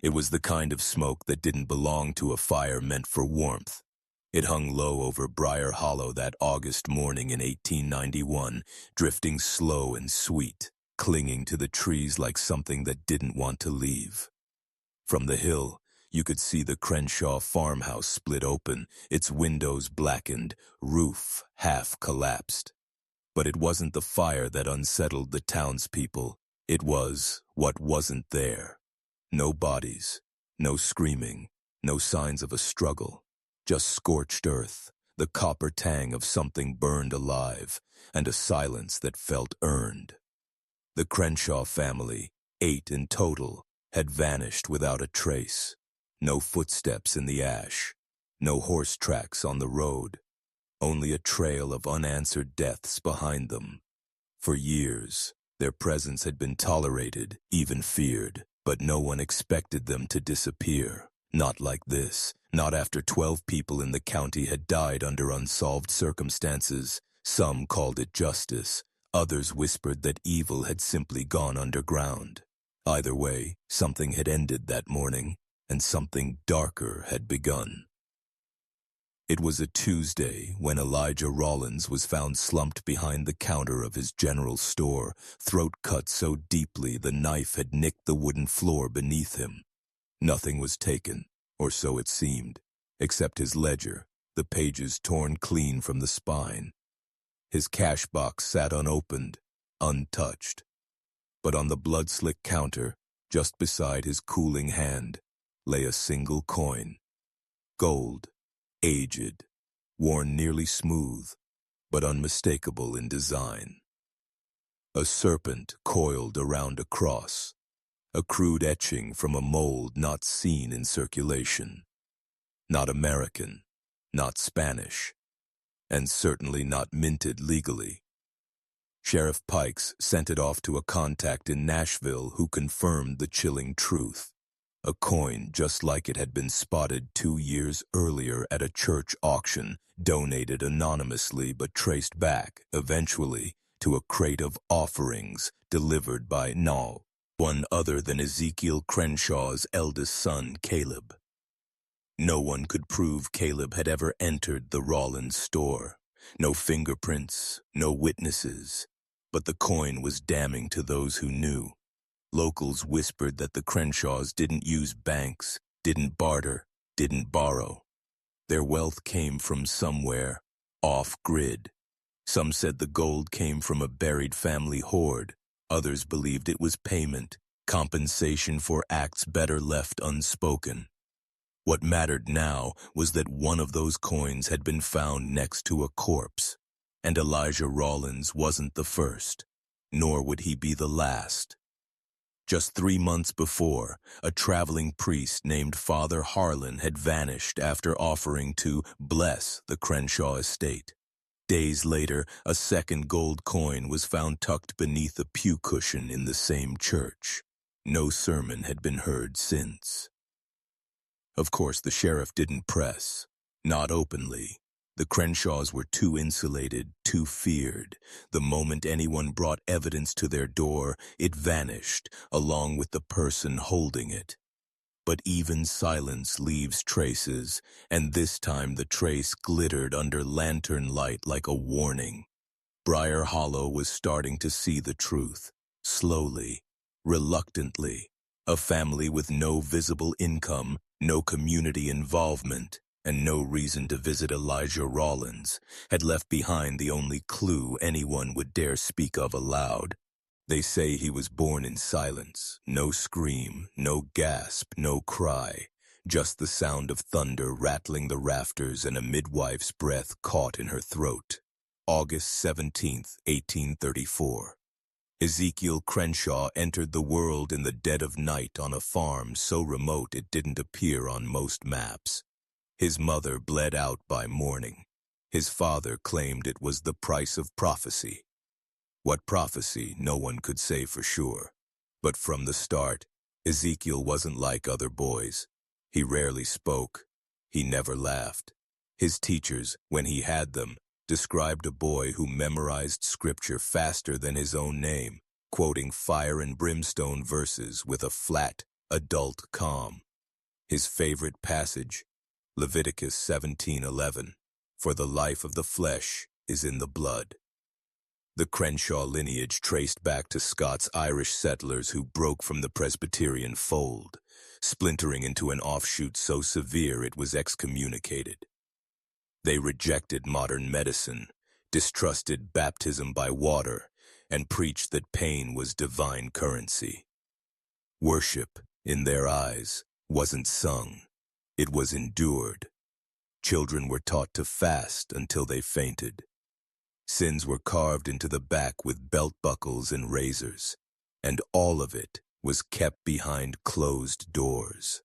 It was the kind of smoke that didn't belong to a fire meant for warmth. It hung low over Briar Hollow that August morning in 1891, drifting slow and sweet, clinging to the trees like something that didn't want to leave. From the hill, you could see the Crenshaw farmhouse split open, its windows blackened, roof half collapsed. But it wasn't the fire that unsettled the townspeople. It was what wasn't there. No bodies, no screaming, no signs of a struggle. Just scorched earth, the copper tang of something burned alive, and a silence that felt earned. The Crenshaw family, 8 in total, had vanished without a trace. No footsteps in the ash, no horse tracks on the road, only a trail of unanswered deaths behind them. For years, their presence had been tolerated, even feared, but no one expected them to disappear. Not like this, not after 12 people in the county had died under unsolved circumstances. Some called it justice, others whispered that evil had simply gone underground. Either way, something had ended that morning, and something darker had begun. It was a Tuesday when Elijah Rollins was found slumped behind the counter of his general store, throat cut so deeply the knife had nicked the wooden floor beneath him. Nothing was taken, or so it seemed, except his ledger, the pages torn clean from the spine. His cash box sat unopened, untouched. But on the blood-slick counter, just beside his cooling hand, lay a single coin. Gold, aged, worn nearly smooth, but unmistakable in design. A serpent coiled around a cross, a crude etching from a mold not seen in circulation. Not American, not Spanish, and certainly not minted legally. Sheriff Pikes sent it off to a contact in Nashville who confirmed the chilling truth. A coin just like it had been spotted 2 years earlier at a church auction, donated anonymously but traced back, eventually, to a crate of offerings delivered by no one other than Ezekiel Crenshaw's eldest son, Caleb. No one could prove Caleb had ever entered the Rollins store. No fingerprints, no witnesses. But the coin was damning to those who knew. Locals whispered that the Crenshaws didn't use banks, didn't barter, didn't borrow. Their wealth came from somewhere, off-grid. Some said the gold came from a buried family hoard. Others believed it was payment, compensation for acts better left unspoken. What mattered now was that one of those coins had been found next to a corpse, and Elijah Rollins wasn't the first, nor would he be the last. Just 3 months before, a traveling priest named Father Harlan had vanished after offering to bless the Crenshaw estate. Days later, a second gold coin was found tucked beneath a pew cushion in the same church. No sermon had been heard since. Of course, the sheriff didn't press. Not openly. The Crenshaws were too insulated, too feared. The moment anyone brought evidence to their door, it vanished, along with the person holding it. But even silence leaves traces, and this time the trace glittered under lantern light like a warning. Briar Hollow was starting to see the truth, slowly, reluctantly. A family with no visible income, no community involvement, and no reason to visit Elijah Rollins, had left behind the only clue anyone would dare speak of aloud. They say he was born in silence, no scream, no gasp, no cry, just the sound of thunder rattling the rafters and a midwife's breath caught in her throat. August 17th, 1834. Ezekiel Crenshaw entered the world in the dead of night on a farm so remote it didn't appear on most maps. His mother bled out by morning. His father claimed it was the price of prophecy. What prophecy, no one could say for sure. But from the start, Ezekiel wasn't like other boys. He rarely spoke. He never laughed. His teachers, when he had them, described a boy who memorized scripture faster than his own name, quoting fire and brimstone verses with a flat, adult calm. His favorite passage, Leviticus 17:11, "For the life of the flesh is in the blood." The Crenshaw lineage traced back to Scots Irish settlers who broke from the Presbyterian fold, splintering into an offshoot so severe it was excommunicated. They rejected modern medicine, distrusted baptism by water, and preached that pain was divine currency. Worship, in their eyes, wasn't sung, it was endured. Children were taught to fast until they fainted. Sins were carved into the back with belt buckles and razors, and all of it was kept behind closed doors.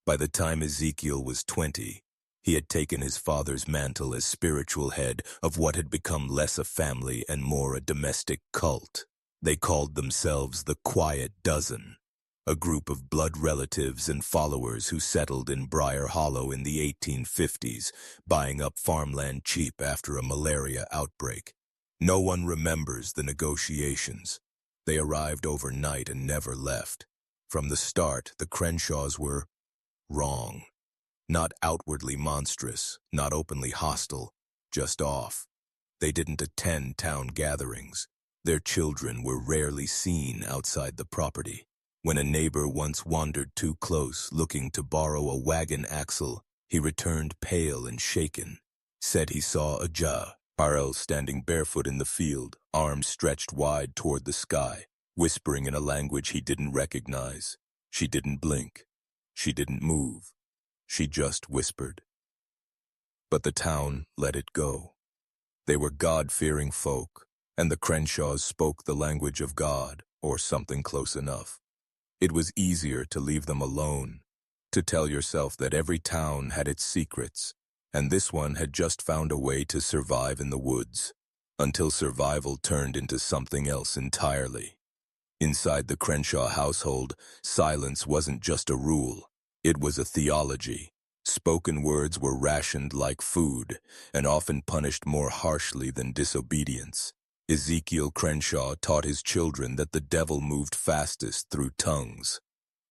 By the time Ezekiel was 20, he had taken his father's mantle as spiritual head of what had become less a family and more a domestic cult. They called themselves the Quiet Dozen, a group of blood relatives and followers who settled in Briar Hollow in the 1850s, buying up farmland cheap after a malaria outbreak. No one remembers the negotiations. They arrived overnight and never left. From the start, the Crenshaws were wrong. Not outwardly monstrous, not openly hostile, just off. They didn't attend town gatherings. Their children were rarely seen outside the property. When a neighbor once wandered too close, looking to borrow a wagon axle, he returned pale and shaken, said he saw a Parel standing barefoot in the field, arms stretched wide toward the sky, whispering in a language he didn't recognize. She didn't blink. She didn't move. She just whispered. But the town let it go. They were God-fearing folk, and the Crenshaws spoke the language of God, or something close enough. It was easier to leave them alone, to tell yourself that every town had its secrets, and this one had just found a way to survive in the woods, until survival turned into something else entirely. Inside the Crenshaw household, silence wasn't just a rule, it was a theology. Spoken words were rationed like food, and often punished more harshly than disobedience. Ezekiel Crenshaw taught his children that the devil moved fastest through tongues.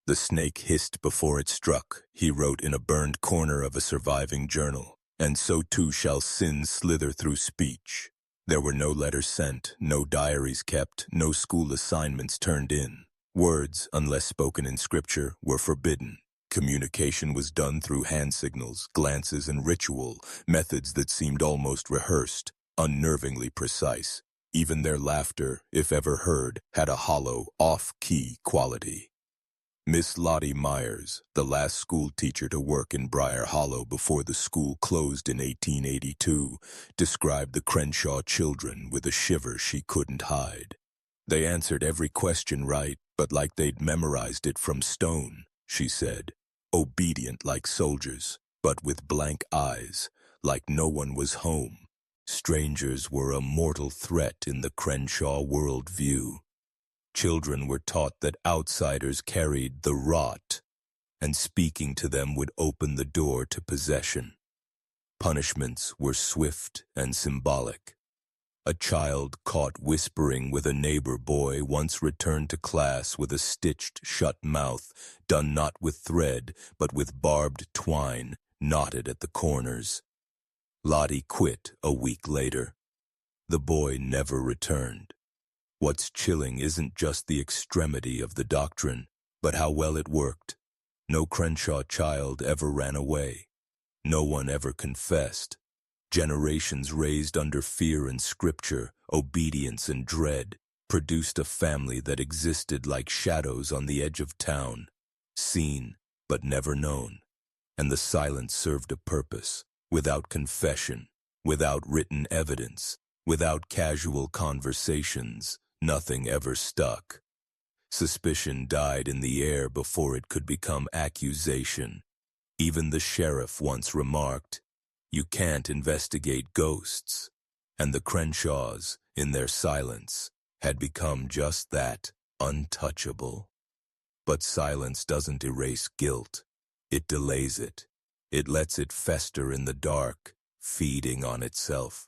"The snake hissed before it struck," he wrote in a burned corner of a surviving journal, "and so too shall sin slither through speech." There were no letters sent, no diaries kept, no school assignments turned in. Words, unless spoken in scripture, were forbidden. Communication was done through hand signals, glances, and ritual, methods that seemed almost rehearsed, unnervingly precise. Even their laughter, if ever heard, had a hollow, off-key quality. Miss Lottie Myers, the last school teacher to work in Briar Hollow before the school closed in 1882, described the Crenshaw children with a shiver she couldn't hide. "They answered every question right, but like they'd memorized it from stone," she said. "Obedient like soldiers, but with blank eyes, like no one was home. Strangers were a mortal threat in the Crenshaw worldview. Children were taught that outsiders carried the rot, and speaking to them would open the door to possession. Punishments were swift and symbolic. A child caught whispering with a neighbor boy once returned to class with a stitched shut mouth, done not with thread, but with barbed twine, knotted at the corners. Lottie quit a week later. The boy never returned. What's chilling isn't just the extremity of the doctrine, but how well it worked. No Crenshaw child ever ran away. No one ever confessed. Generations raised under fear and scripture, obedience and dread, produced a family that existed like shadows on the edge of town, seen but never known. And the silence served a purpose. Without confession, without written evidence, without casual conversations, nothing ever stuck. Suspicion died in the air before it could become accusation. Even the sheriff once remarked, "You can't investigate ghosts." And the Crenshaws, in their silence, had become just that, untouchable. But silence doesn't erase guilt. It delays it. It lets it fester in the dark, feeding on itself.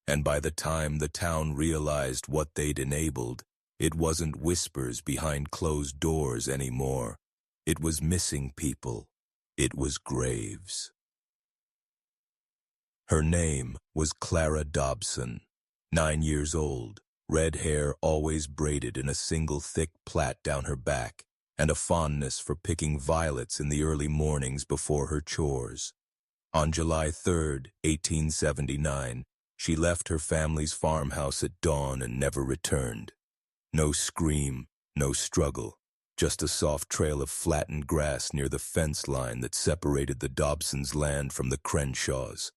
And by the time the town realized what they'd enabled, It wasn't whispers behind closed doors anymore. It was missing people. It was graves. Her name was Clara Dobson, 9 years old, red hair always braided in a single thick plait down her back, and a fondness for picking violets in the early mornings before her chores. On July 3rd, 1879, she left her family's farmhouse at dawn and never returned. No scream, no struggle, just a soft trail of flattened grass near the fence line that separated the Dobsons' land from the Crenshaws.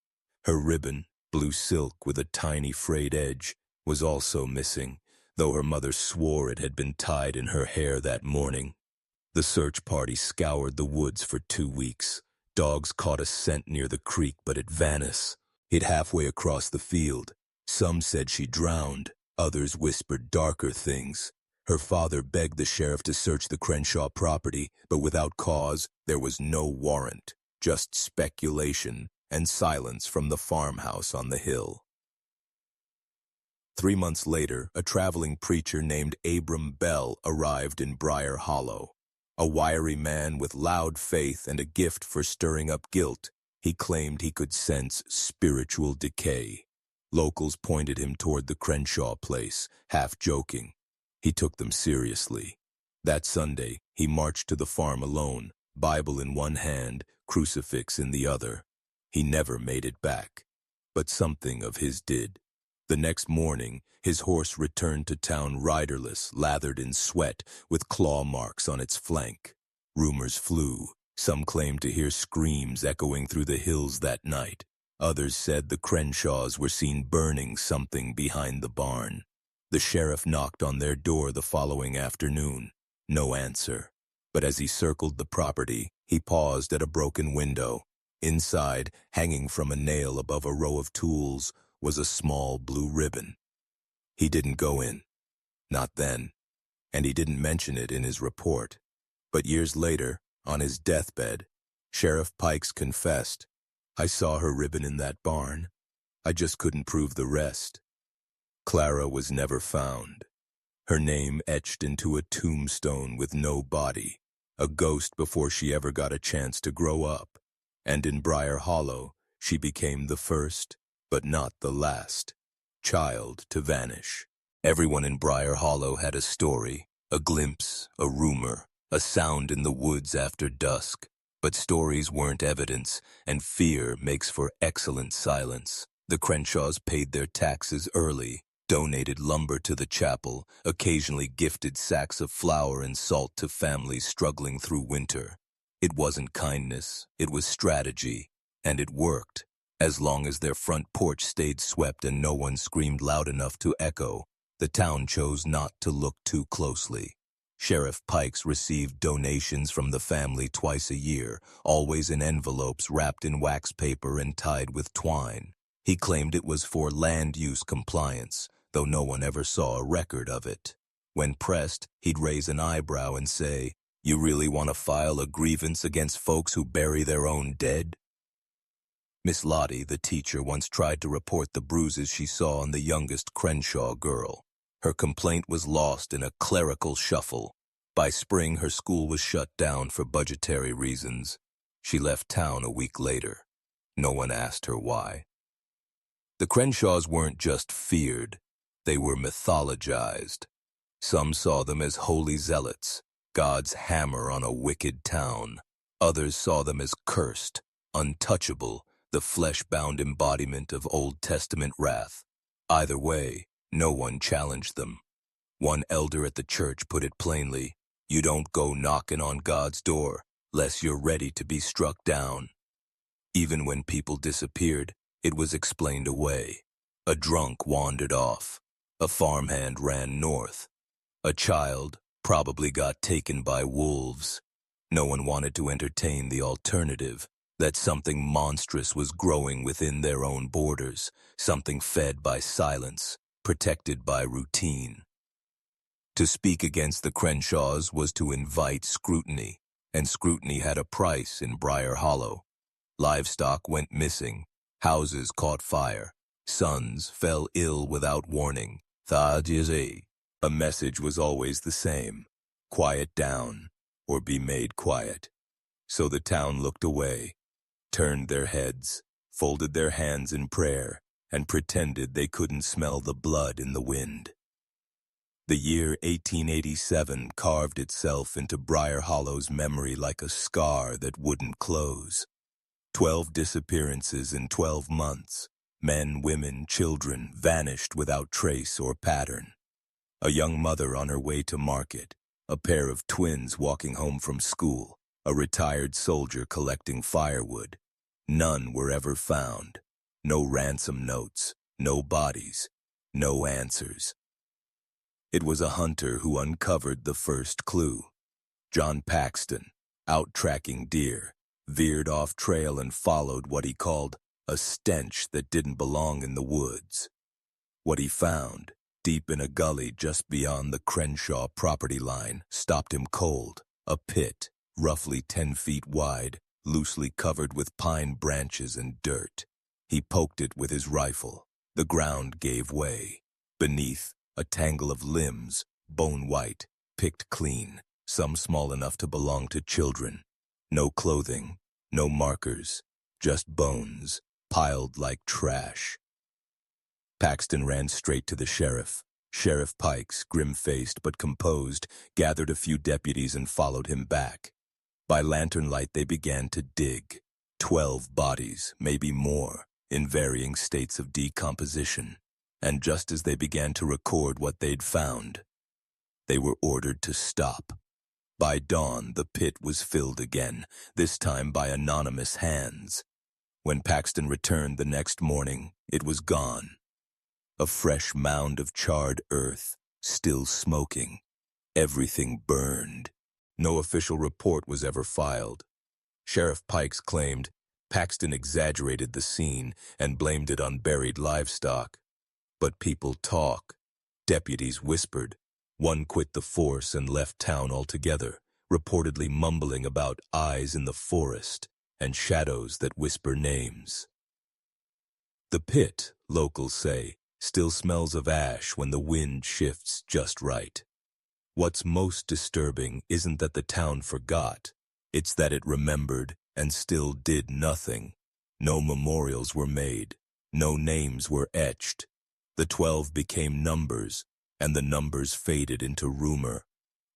Her ribbon, blue silk with a tiny frayed edge, was also missing, though her mother swore it had been tied in her hair that morning. The search party scoured the woods for 2 weeks. Dogs caught a scent near the creek, but it vanished. Hid halfway across the field. Some said she drowned. Others whispered darker things. Her father begged the sheriff to search the Crenshaw property, but without cause, there was no warrant, just speculation and silence from the farmhouse on the hill. 3 months later, a traveling preacher named Abram Bell arrived in Briar Hollow. A wiry man with loud faith and a gift for stirring up guilt, he claimed he could sense spiritual decay. Locals pointed him toward the Crenshaw place, half joking. He took them seriously. That Sunday, he marched to the farm alone, Bible in one hand, crucifix in the other. He never made it back, but something of his did. The next morning, his horse returned to town riderless, lathered in sweat, with claw marks on its flank. Rumors flew. Some claimed to hear screams echoing through the hills that night. Others said the Crenshaws were seen burning something behind the barn. The sheriff knocked on their door the following afternoon. No answer. But as he circled the property, he paused at a broken window. Inside, hanging from a nail above a row of tools, was a small blue ribbon. He didn't go in. Not then. And he didn't mention it in his report. But years later, on his deathbed, Sheriff Pikes confessed, "I saw her ribbon in that barn. I just couldn't prove the rest." Clara was never found. Her name etched into a tombstone with no body, a ghost before she ever got a chance to grow up. And in Briar Hollow, she became the first, but not the last, child to vanish. Everyone in Briar Hollow had a story, a glimpse, a rumor, a sound in the woods after dusk. But stories weren't evidence, and fear makes for excellent silence. The Crenshaws paid their taxes early, donated lumber to the chapel, occasionally gifted sacks of flour and salt to families struggling through winter. It wasn't kindness, it was strategy, and it worked. As long as their front porch stayed swept and no one screamed loud enough to echo, the town chose not to look too closely. Sheriff Pikes received donations from the family twice a year, always in envelopes wrapped in wax paper and tied with twine. He claimed it was for land use compliance, though no one ever saw a record of it. When pressed, he'd raise an eyebrow and say, "You really want to file a grievance against folks who bury their own dead?" Miss Lottie, the teacher, once tried to report the bruises she saw on the youngest Crenshaw girl. Her complaint was lost in a clerical shuffle. By spring, her school was shut down for budgetary reasons. She left town a week later. No one asked her why. The Crenshaws weren't just feared, they were mythologized. Some saw them as holy zealots, God's hammer on a wicked town. Others saw them as cursed, untouchable, the flesh-bound embodiment of Old Testament wrath. Either way, no one challenged them. One elder at the church put it plainly, "You don't go knocking on God's door, lest you're ready to be struck down." Even when people disappeared, it was explained away. A drunk wandered off. A farmhand ran north. A child probably got taken by wolves. No one wanted to entertain the alternative, that something monstrous was growing within their own borders, something fed by silence, protected by routine. To speak against the Crenshaws was to invite scrutiny, and scrutiny had a price in Briar Hollow. Livestock went missing, houses caught fire, sons fell ill without warning. A message was always the same: quiet down, or be made quiet. So the town looked away, turned their heads, folded their hands in prayer, and pretended they couldn't smell the blood in the wind. The year 1887 carved itself into Briar Hollow's memory like a scar that wouldn't close. 12 disappearances in 12 months. Men, women, children vanished without trace or pattern. A young mother on her way to market, a pair of twins walking home from school, a retired soldier collecting firewood. None were ever found. No ransom notes, no bodies, no answers. It was a hunter who uncovered the first clue. John Paxton, out tracking deer, veered off trail and followed what he called a stench that didn't belong in the woods. What he found, deep in a gully just beyond the Crenshaw property line, stopped him cold. A pit, roughly 10 feet wide, loosely covered with pine branches and dirt. He poked it with his rifle. The ground gave way. Beneath, a tangle of limbs, bone-white, picked clean, some small enough to belong to children. No clothing, no markers, just bones, piled like trash. Paxton ran straight to the sheriff. Sheriff Pikes, grim-faced but composed, gathered a few deputies and followed him back. By lantern light they began to dig. 12 bodies, maybe more, in varying states of decomposition. And just as they began to record what they'd found, they were ordered to stop. By dawn, the pit was filled again, this time by anonymous hands. When Paxton returned the next morning, it was gone. A fresh mound of charred earth, still smoking. Everything burned. No official report was ever filed. Sheriff Pikes claimed Paxton exaggerated the scene and blamed it on buried livestock. But people talk. Deputies whispered. One quit the force and left town altogether, reportedly mumbling about eyes in the forest and shadows that whisper names. The pit, locals say, still smells of ash when the wind shifts just right. What's most disturbing isn't that the town forgot, it's that it remembered and still did nothing. No memorials were made, no names were etched. The 12 became numbers, and the numbers faded into rumor.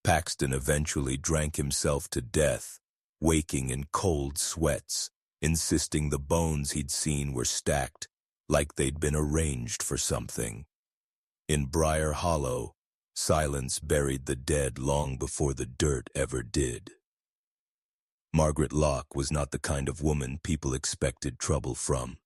Paxton eventually drank himself to death, waking in cold sweats, insisting the bones he'd seen were stacked like they'd been arranged for something. In Briar Hollow, silence buried the dead long before the dirt ever did. Margaret Locke was not the kind of woman people expected trouble from.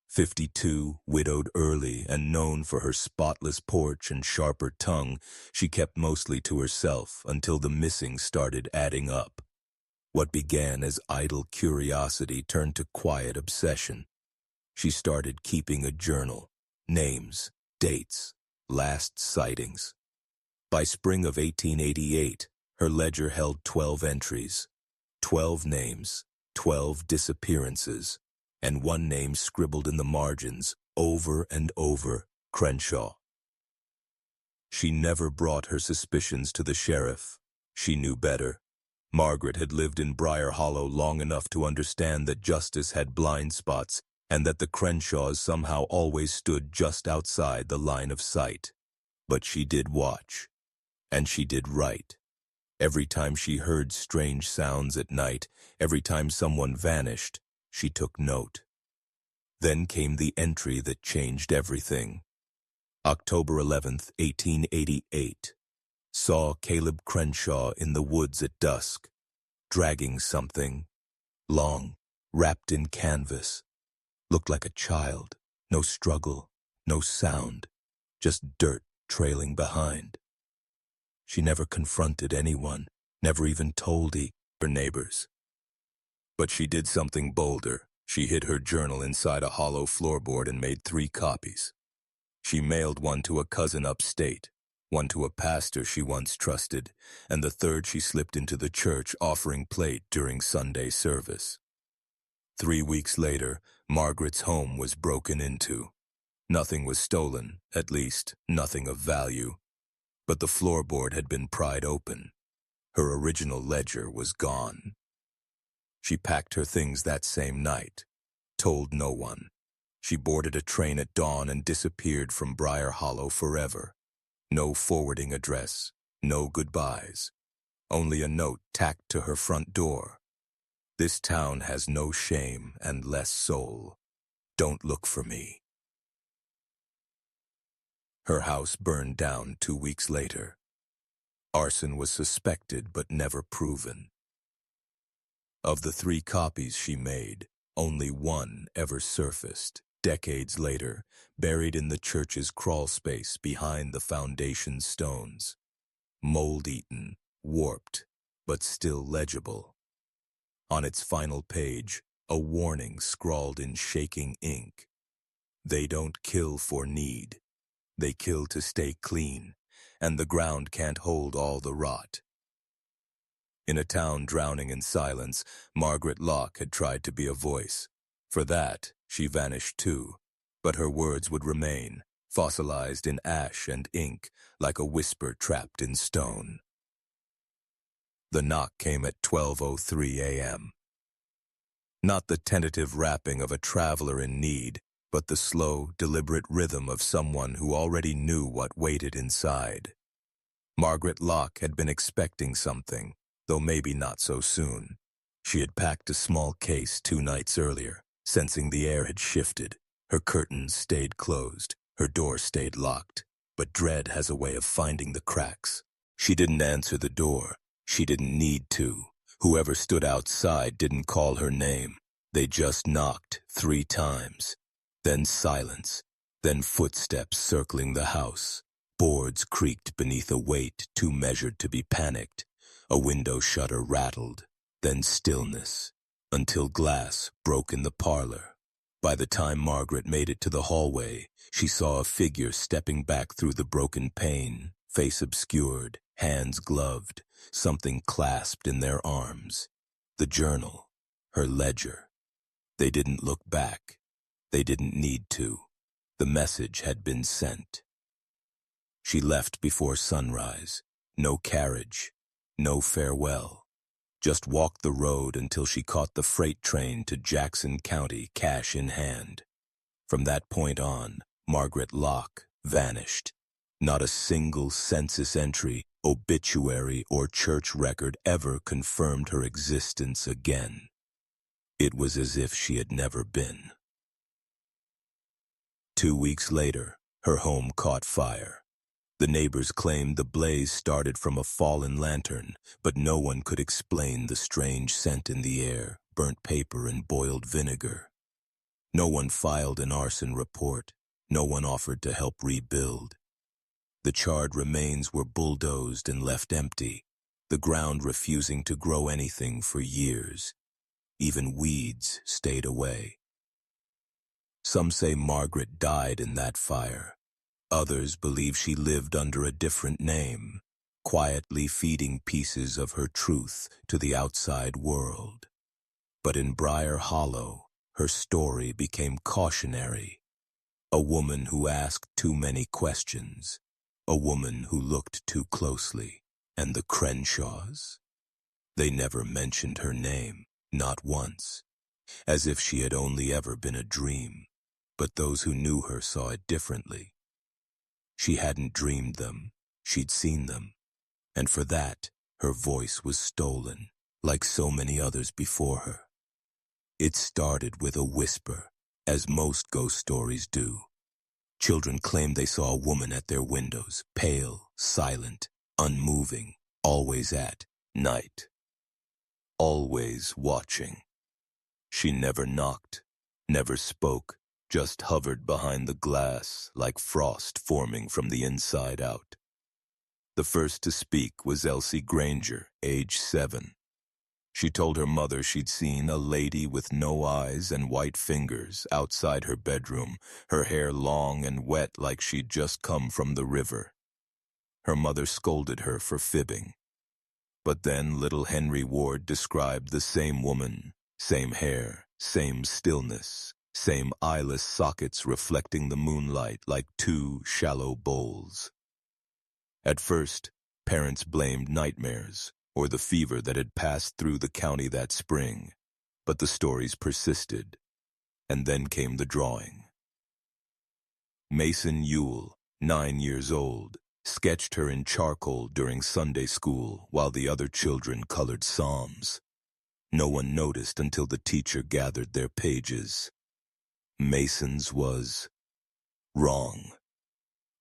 52, widowed early, and known for her spotless porch and sharper tongue, she kept mostly to herself until the missing started adding up. What began as idle curiosity turned to quiet obsession. She started keeping a journal, names, dates, last sightings. By spring of 1888, her ledger held 12 entries, 12 names, 12 disappearances, and one name scribbled in the margins, over and over, Crenshaw. She never brought her suspicions to the sheriff. She knew better. Margaret had lived in Briar Hollow long enough to understand that justice had blind spots and that the Crenshaws somehow always stood just outside the line of sight. But she did watch, and she did right. Every time she heard strange sounds at night, every time someone vanished, she took note. Then came the entry that changed everything. October 11th, 1888. Saw Caleb Crenshaw in the woods at dusk, dragging something, long, wrapped in canvas. Looked like a child, no struggle, no sound, just dirt trailing behind. She never confronted anyone, never even told her neighbors. But she did something bolder. She hid her journal inside a hollow floorboard and made 3 copies. She mailed one to a cousin upstate, one to a pastor she once trusted, and the third she slipped into the church offering plate during Sunday service. 3 weeks later, Margaret's home was broken into. Nothing was stolen, at least nothing of value. But the floorboard had been pried open. Her original ledger was gone. She packed her things that same night, told no one. She boarded a train at dawn and disappeared from Briar Hollow forever. No forwarding address, no goodbyes. Only a note tacked to her front door. This town has no shame and less soul. Don't look for me. Her house burned down 2 weeks later. Arson was suspected but never proven. Of the 3 copies she made, only one ever surfaced, decades later, buried in the church's crawlspace behind the foundation stones. Mold-eaten, warped, but still legible. On its final page, a warning scrawled in shaking ink. They don't kill for need. They kill to stay clean, and the ground can't hold all the rot. In a town drowning in silence, Margaret Locke had tried to be a voice. For that, she vanished too, but her words would remain, fossilized in ash and ink, like a whisper trapped in stone. The knock came at 12:03 a.m. Not the tentative rapping of a traveler in need, but the slow, deliberate rhythm of someone who already knew what waited inside. Margaret Locke had been expecting something, though maybe not so soon. She had packed a small case 2 nights earlier, sensing the air had shifted. Her curtains stayed closed, her door stayed locked, but dread has a way of finding the cracks. She didn't answer the door. She didn't need to. Whoever stood outside didn't call her name. They just knocked 3 times. Then silence, then footsteps circling the house. Boards creaked beneath a weight too measured to be panicked. A window shutter rattled, then stillness, until glass broke in the parlor. By the time Margaret made it to the hallway, she saw a figure stepping back through the broken pane, face obscured, hands gloved, something clasped in their arms. The journal, her ledger. They didn't look back. They didn't need to. The message had been sent. She left before sunrise. No carriage, no farewell. Just walked the road until she caught the freight train to Jackson County, cash in hand. From that point on, Margaret Locke vanished. Not a single census entry, obituary, or church record ever confirmed her existence again. It was as if she had never been. 2 weeks later, her home caught fire. The neighbors claimed the blaze started from a fallen lantern, but no one could explain the strange scent in the air, burnt paper and boiled vinegar. No one filed an arson report. No one offered to help rebuild. The charred remains were bulldozed and left empty, the ground refusing to grow anything for years. Even weeds stayed away. Some say Margaret died in that fire. Others believe she lived under a different name, quietly feeding pieces of her truth to the outside world. But in Briar Hollow, her story became cautionary. A woman who asked too many questions. A woman who looked too closely. And the Crenshaws? They never mentioned her name, not once, as if she had only ever been a dream. But those who knew her saw it differently. She hadn't dreamed them, she'd seen them. And for that, her voice was stolen, like so many others before her. It started with a whisper, as most ghost stories do. Children claimed they saw a woman at their windows, pale, silent, unmoving, always at night. Always watching. She never knocked, never spoke, just hovered behind the glass like frost forming from the inside out. The first to speak was Elsie Granger, age 7. She told her mother she'd seen a lady with no eyes and white fingers outside her bedroom, her hair long and wet like she'd just come from the river. Her mother scolded her for fibbing. But then little Henry Ward described the same woman, same hair, same stillness, same eyeless sockets reflecting the moonlight like 2 shallow bowls. At first, parents blamed nightmares or the fever that had passed through the county that spring, but the stories persisted, and then came the drawing. Mason Yule, 9 years old, sketched her in charcoal during Sunday school while the other children colored psalms. No one noticed until the teacher gathered their pages. Mason's was wrong,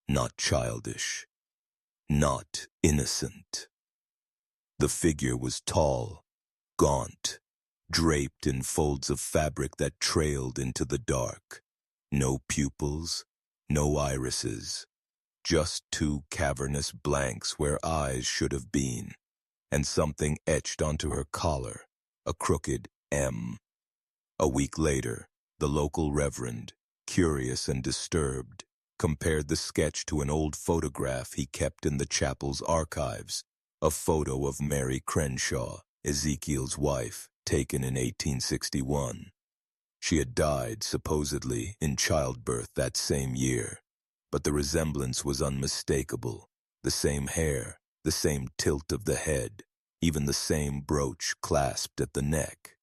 not childish, not innocent. The figure was tall, gaunt, draped in folds of fabric that trailed into the dark. No pupils, no irises, just two cavernous blanks where eyes should have been, and something etched onto her collar, a crooked M. A week later, the local reverend, curious and disturbed, compared the sketch to an old photograph he kept in the chapel's archives, a photo of Mary Crenshaw, Ezekiel's wife, taken in 1861. She had died, supposedly, in childbirth that same year, but the resemblance was unmistakable. The same hair, the same tilt of the head, even the same brooch clasped at the neck.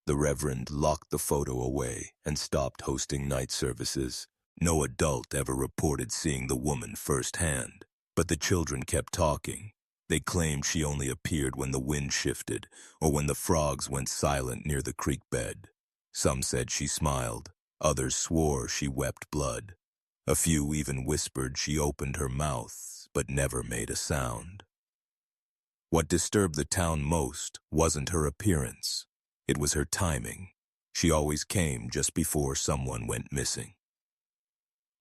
The Reverend locked the photo away and stopped hosting night services. No adult ever reported seeing the woman firsthand, but the children kept talking. They claimed she only appeared when the wind shifted or when the frogs went silent near the creek bed. Some said she smiled, others swore she wept blood. A few even whispered she opened her mouth but never made a sound. What disturbed the town most wasn't her appearance. It was her timing. She always came just before someone went missing.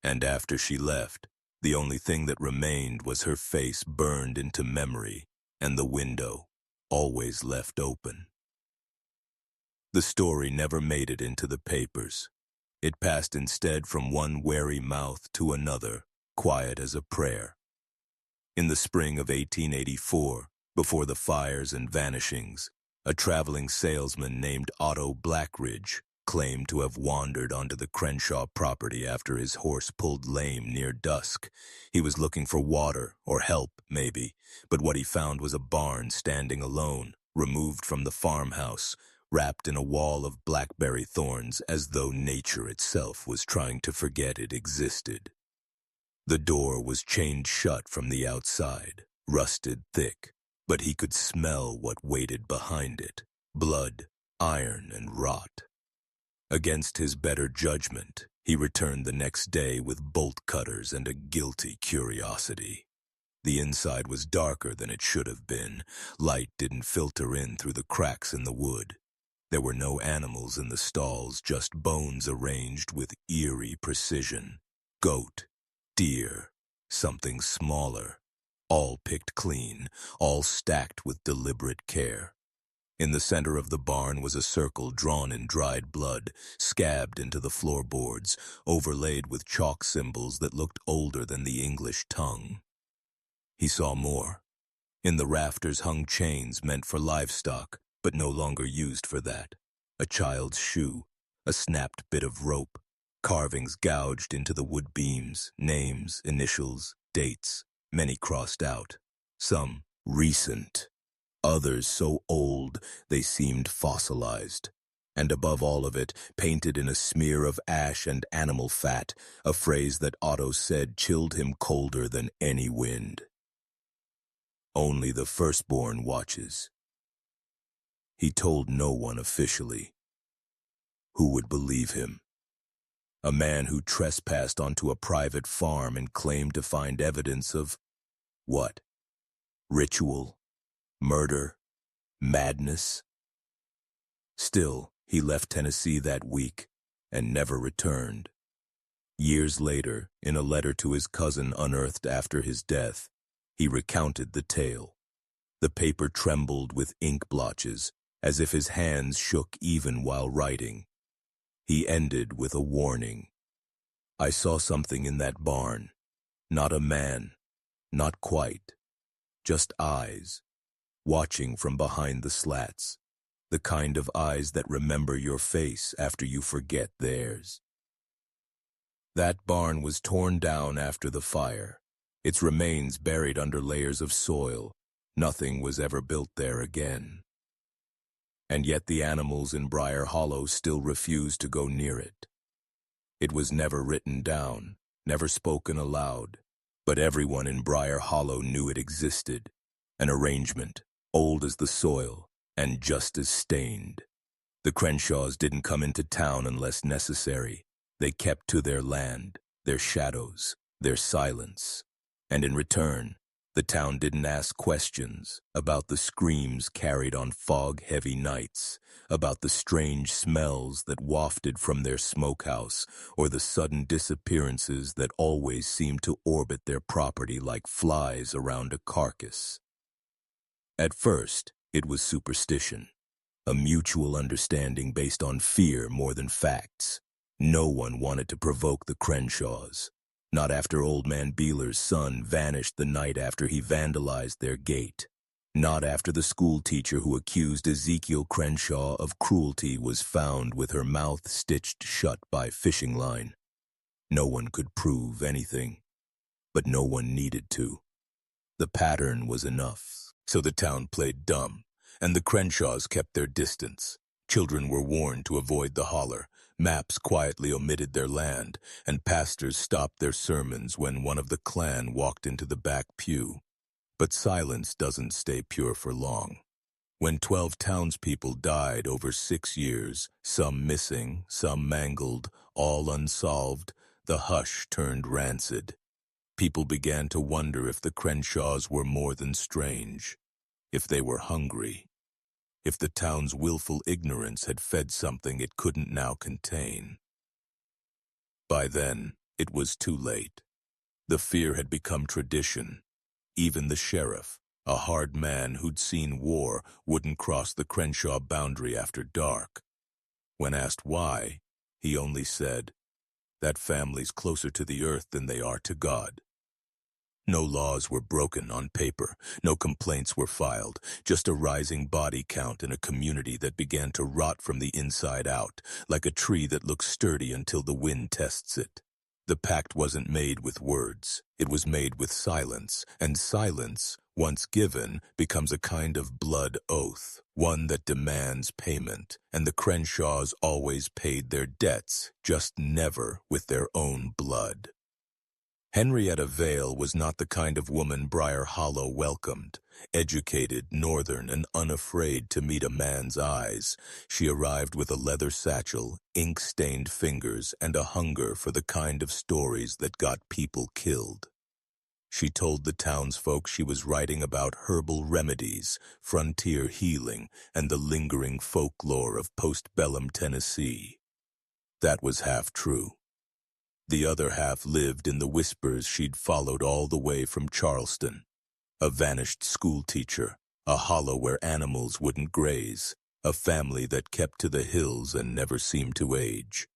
And after she left, the only thing that remained was her face burned into memory and the window, always left open. The story never made it into the papers. It passed instead from one wary mouth to another, quiet as a prayer. In the spring of 1884, before the fires and vanishings, a traveling salesman named Otto Blackridge claimed to have wandered onto the Crenshaw property after his horse pulled lame near dusk. He was looking for water, or help, maybe, but what he found was a barn standing alone, removed from the farmhouse, wrapped in a wall of blackberry thorns as though nature itself was trying to forget it existed. The door was chained shut from the outside, rusted thick, but he could smell what waited behind it: blood, iron, and rot. Against his better judgment, he returned the next day with bolt cutters and a guilty curiosity. The inside was darker than it should have been. Light didn't filter in through the cracks in the wood. There were no animals in the stalls, just bones arranged with eerie precision. Goat, deer, something smaller, all picked clean, all stacked with deliberate care. In the center of the barn was a circle drawn in dried blood, scabbed into the floorboards, overlaid with chalk symbols that looked older than the English tongue. He saw more. In the rafters hung chains meant for livestock, but no longer used for that. A child's shoe, a snapped bit of rope, carvings gouged into the wood beams, names, initials, dates, many crossed out, some recent, others so old they seemed fossilized. And above all of it, painted in a smear of ash and animal fat, a phrase that Otto said chilled him colder than any wind. Only the firstborn watches. He told no one officially. Who would believe him? A man who trespassed onto a private farm and claimed to find evidence of what? Ritual? Murder? Madness? Still, he left Tennessee that week and never returned. Years later, in a letter to his cousin unearthed after his death, he recounted the tale. The paper trembled with ink blotches, as if his hands shook even while writing. He ended with a warning. I saw something in that barn. Not a man. Not quite. Just eyes. Watching from behind the slats. The kind of eyes that remember your face after you forget theirs. That barn was torn down after the fire. its remains buried under layers of soil. Nothing was ever built there again. And yet the animals in Briar Hollow still refused to go near it. It was never written down, never spoken aloud, but everyone in Briar Hollow knew it existed, an arrangement, old as the soil, and just as stained. The Crenshaws didn't come into town unless necessary. They kept to their land, their shadows, their silence. And in return, the town didn't ask questions about the screams carried on fog-heavy nights, about the strange smells that wafted from their smokehouse, or the sudden disappearances that always seemed to orbit their property like flies around a carcass. At first, it was superstition, a mutual understanding based on fear more than facts. No one wanted to provoke the Crenshaws. Not after Old Man Beeler's son vanished the night after he vandalized their gate. Not after the school teacher who accused Ezekiel Crenshaw of cruelty was found with her mouth stitched shut by fishing line. No one could prove anything, but no one needed to. The pattern was enough, so the town played dumb, and the Crenshaws kept their distance. Children were warned to avoid the holler. Maps quietly omitted their land, and pastors stopped their sermons when one of the clan walked into the back pew. But silence doesn't stay pure for long. When 12 townspeople died over 6 years, some missing, some mangled, all unsolved, the hush turned rancid. People began to wonder if the Crenshaws were more than strange, if they were hungry, if the town's willful ignorance had fed something it couldn't now contain. By then, it was too late. The fear had become tradition. Even the sheriff, a hard man who'd seen war, wouldn't cross the Crenshaw boundary after dark. When asked why, he only said, "That family's closer to the earth than they are to God." No laws were broken on paper, no complaints were filed, just a rising body count in a community that began to rot from the inside out, like a tree that looks sturdy until the wind tests it. The pact wasn't made with words, it was made with silence, and silence, once given, becomes a kind of blood oath, one that demands payment, and the Crenshaws always paid their debts, just never with their own blood. Henrietta Vale was not the kind of woman Briar Hollow welcomed. Educated, northern, and unafraid to meet a man's eyes, she arrived with a leather satchel, ink-stained fingers, and a hunger for the kind of stories that got people killed. She told the townsfolk she was writing about herbal remedies, frontier healing, and the lingering folklore of postbellum Tennessee. That was half true. The other half lived in the whispers she'd followed all the way from Charleston. A vanished schoolteacher, a hollow where animals wouldn't graze, a family that kept to the hills and never seemed to age.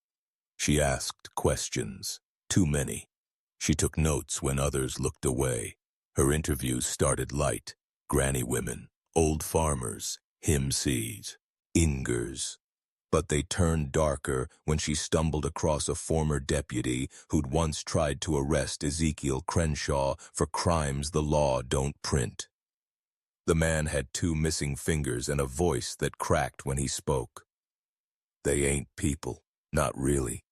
She asked questions, too many. She took notes when others looked away. Her interviews started light: granny women, old farmers, hymn-seeds, ingers. But they turned darker when she stumbled across a former deputy who'd once tried to arrest Ezekiel Crenshaw for crimes the law don't print. The man had 2 missing fingers and a voice that cracked when he spoke. "They ain't people, not really,"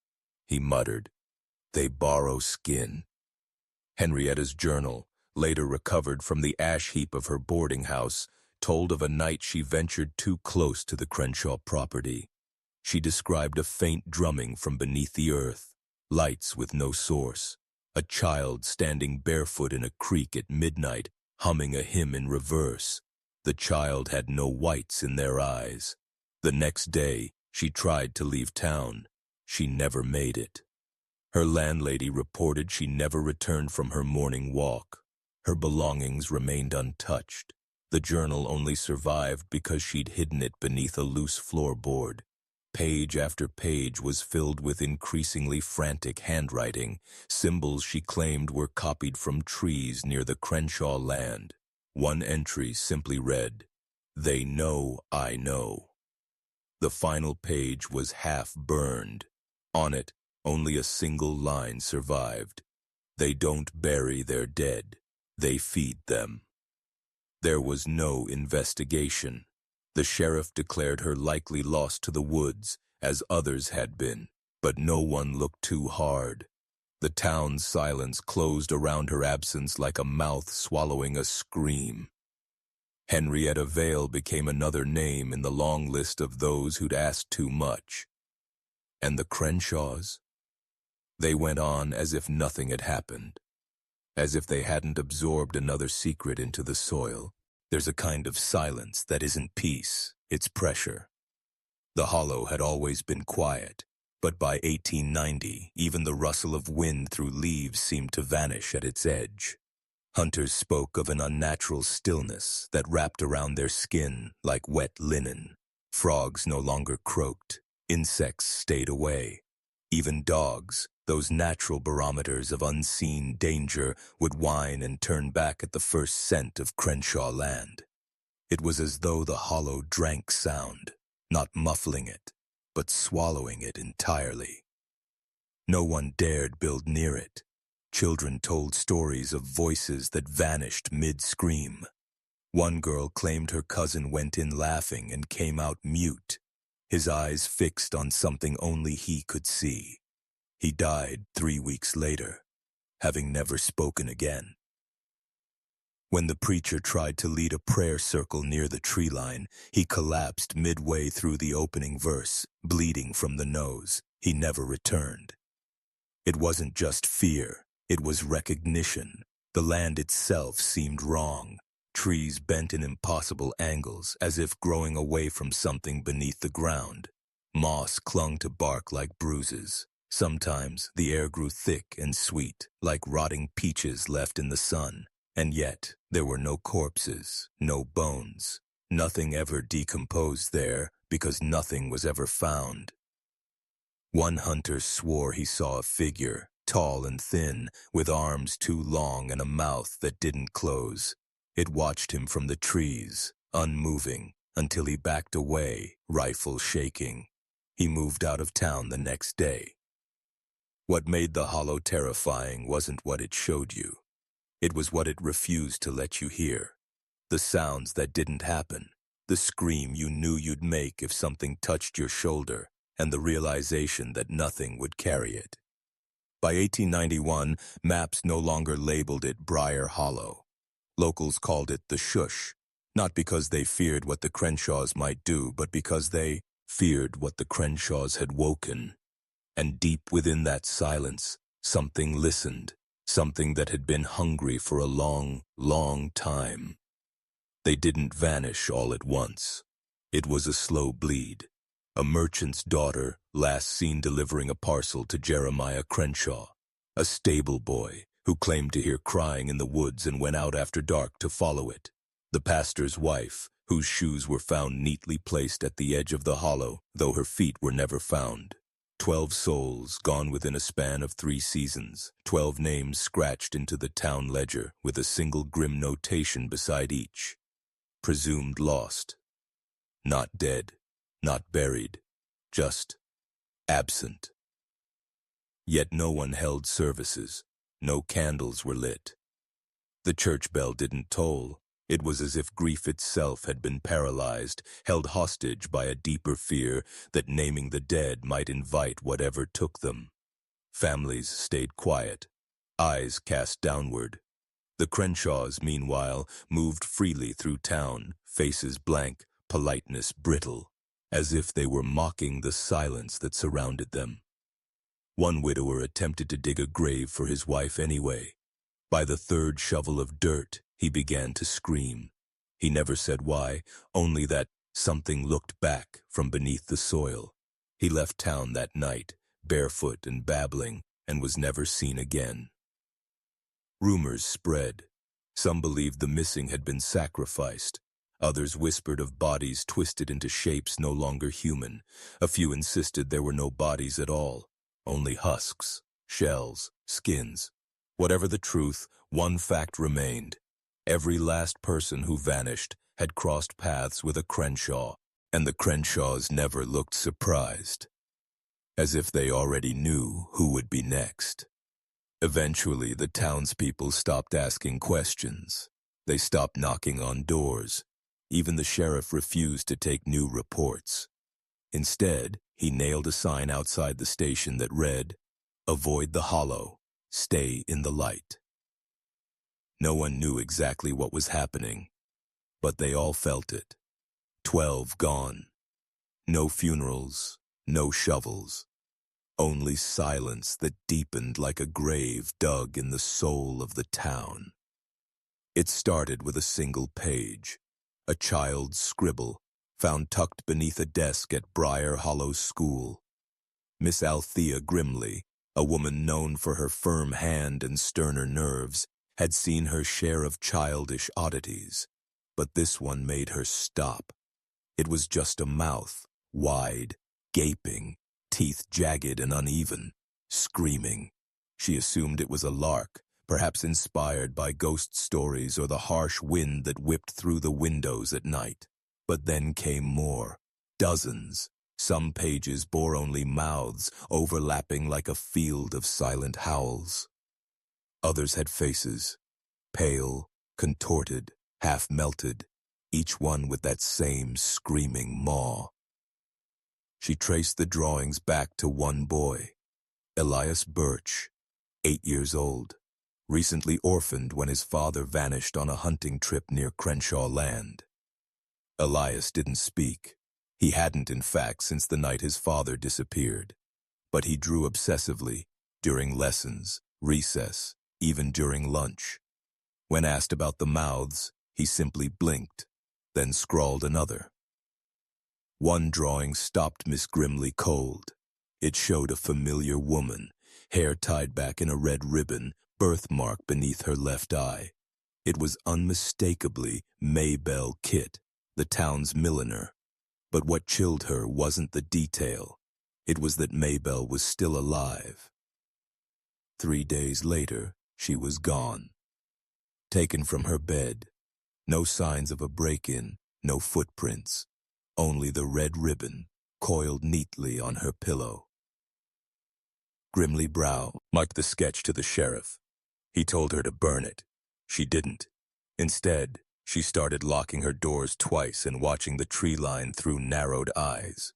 he muttered. "They borrow skin." Henrietta's journal, later recovered from the ash heap of her boarding house, told of a night she ventured too close to the Crenshaw property. She described a faint drumming from beneath the earth, lights with no source, a child standing barefoot in a creek at midnight, humming a hymn in reverse. The child had no whites in their eyes. The next day, she tried to leave town. She never made it. Her landlady reported she never returned from her morning walk. Her belongings remained untouched. The journal only survived because she'd hidden it beneath a loose floorboard. Page after page was filled with increasingly frantic handwriting, symbols she claimed were copied from trees near the Crenshaw land. One entry simply read, "They know I know." The final page was half burned. On it, only a single line survived. They don't bury their dead, they feed them. There was no investigation. The sheriff declared her likely lost to the woods, as others had been, but no one looked too hard. The town's silence closed around her absence like a mouth swallowing a scream. Henrietta Vale became another name in the long list of those who'd asked too much. And the Crenshaws? They went on as if nothing had happened, as if they hadn't absorbed another secret into the soil. There's a kind of silence that isn't peace, it's pressure. The hollow had always been quiet, but by 1890, even the rustle of wind through leaves seemed to vanish at its edge. Hunters spoke of an unnatural stillness that wrapped around their skin like wet linen. Frogs no longer croaked, insects stayed away. Even dogs, those natural barometers of unseen danger, would whine and turn back at the first scent of Crenshaw land. It was as though the hollow drank sound, not muffling it, but swallowing it entirely. No one dared build near it. Children told stories of voices that vanished mid-scream. One girl claimed her cousin went in laughing and came out mute, his eyes fixed on something only he could see. He died 3 weeks later, having never spoken again. When the preacher tried to lead a prayer circle near the tree line, he collapsed midway through the opening verse, bleeding from the nose. He never returned. It wasn't just fear, it was recognition. The land itself seemed wrong. Trees bent in impossible angles, as if growing away from something beneath the ground. Moss clung to bark like bruises. Sometimes the air grew thick and sweet, like rotting peaches left in the sun. And yet there were no corpses, no bones. Nothing ever decomposed there, because nothing was ever found. One hunter swore he saw a figure, tall and thin, with arms too long and a mouth that didn't close. It watched him from the trees, unmoving, until he backed away, rifle shaking. He moved out of town the next day. What made the hollow terrifying wasn't what it showed you. It was what it refused to let you hear. The sounds that didn't happen, the scream you knew you'd make if something touched your shoulder, and the realization that nothing would carry it. By 1891, maps no longer labeled it Briar Hollow. Locals called it the Shush, not because they feared what the Crenshaws might do, but because they feared what the Crenshaws had woken. And deep within that silence, something listened, something that had been hungry for a long, long time. They didn't vanish all at once. It was a slow bleed. A merchant's daughter, last seen delivering a parcel to Jeremiah Crenshaw, a stable boy who claimed to hear crying in the woods and went out after dark to follow it. The pastor's wife, whose shoes were found neatly placed at the edge of the hollow, though her feet were never found. 12 souls gone within a span of 3 seasons, 12 names scratched into the town ledger with a single grim notation beside each. Presumed lost. Not dead, not buried, just absent. Yet no one held services, no candles were lit. The church bell didn't toll. It was as if grief itself had been paralyzed, held hostage by a deeper fear that naming the dead might invite whatever took them. Families stayed quiet, eyes cast downward. The Crenshaws, meanwhile, moved freely through town, faces blank, politeness brittle, as if they were mocking the silence that surrounded them. One widower attempted to dig a grave for his wife anyway. By the 3rd shovel of dirt, he began to scream. He never said why, only that something looked back from beneath the soil. He left town that night, barefoot and babbling, and was never seen again. Rumors spread. Some believed the missing had been sacrificed. Others whispered of bodies twisted into shapes no longer human. A few insisted there were no bodies at all, only husks, shells, skins. Whatever the truth, one fact remained. Every last person who vanished had crossed paths with a Crenshaw, and the Crenshaws never looked surprised, as if they already knew who would be next. Eventually, the townspeople stopped asking questions. They stopped knocking on doors. Even the sheriff refused to take new reports. Instead, he nailed a sign outside the station that read, "Avoid the hollow. Stay in the light." No one knew exactly what was happening, but they all felt it. 12 gone. No funerals, no shovels. Only silence that deepened like a grave dug in the soul of the town. It started with a single page, a child's scribble, found tucked beneath a desk at Briar Hollow School. Miss Althea Grimley, a woman known for her firm hand and sterner nerves, had seen her share of childish oddities, but this one made her stop. It was just a mouth, wide, gaping, teeth jagged and uneven, screaming. She assumed it was a lark, perhaps inspired by ghost stories or the harsh wind that whipped through the windows at night. But then came more, dozens. Some pages bore only mouths, overlapping like a field of silent howls. Others had faces, pale, contorted, half-melted, each one with that same screaming maw. She traced the drawings back to one boy, Elias Birch, 8 years old, recently orphaned when his father vanished on a hunting trip near Crenshaw land. Elias didn't speak. He hadn't, in fact, since the night his father disappeared. But he drew obsessively, during lessons, recess, even during lunch. When asked about the mouths, he simply blinked, then scrawled another. One drawing stopped Miss Grimley cold. It showed a familiar woman, hair tied back in a red ribbon, birthmark beneath her left eye. It was unmistakably Maybelle Kitt, the town's milliner. But what chilled her wasn't the detail. It was that Maybelle was still alive. 3 days later, she was gone. Taken from her bed. No signs of a break-in, no footprints. Only the red ribbon, coiled neatly on her pillow. Grimly Brow marked the sketch to the sheriff. He told her to burn it. She didn't. Instead, she started locking her doors twice and watching the tree line through narrowed eyes.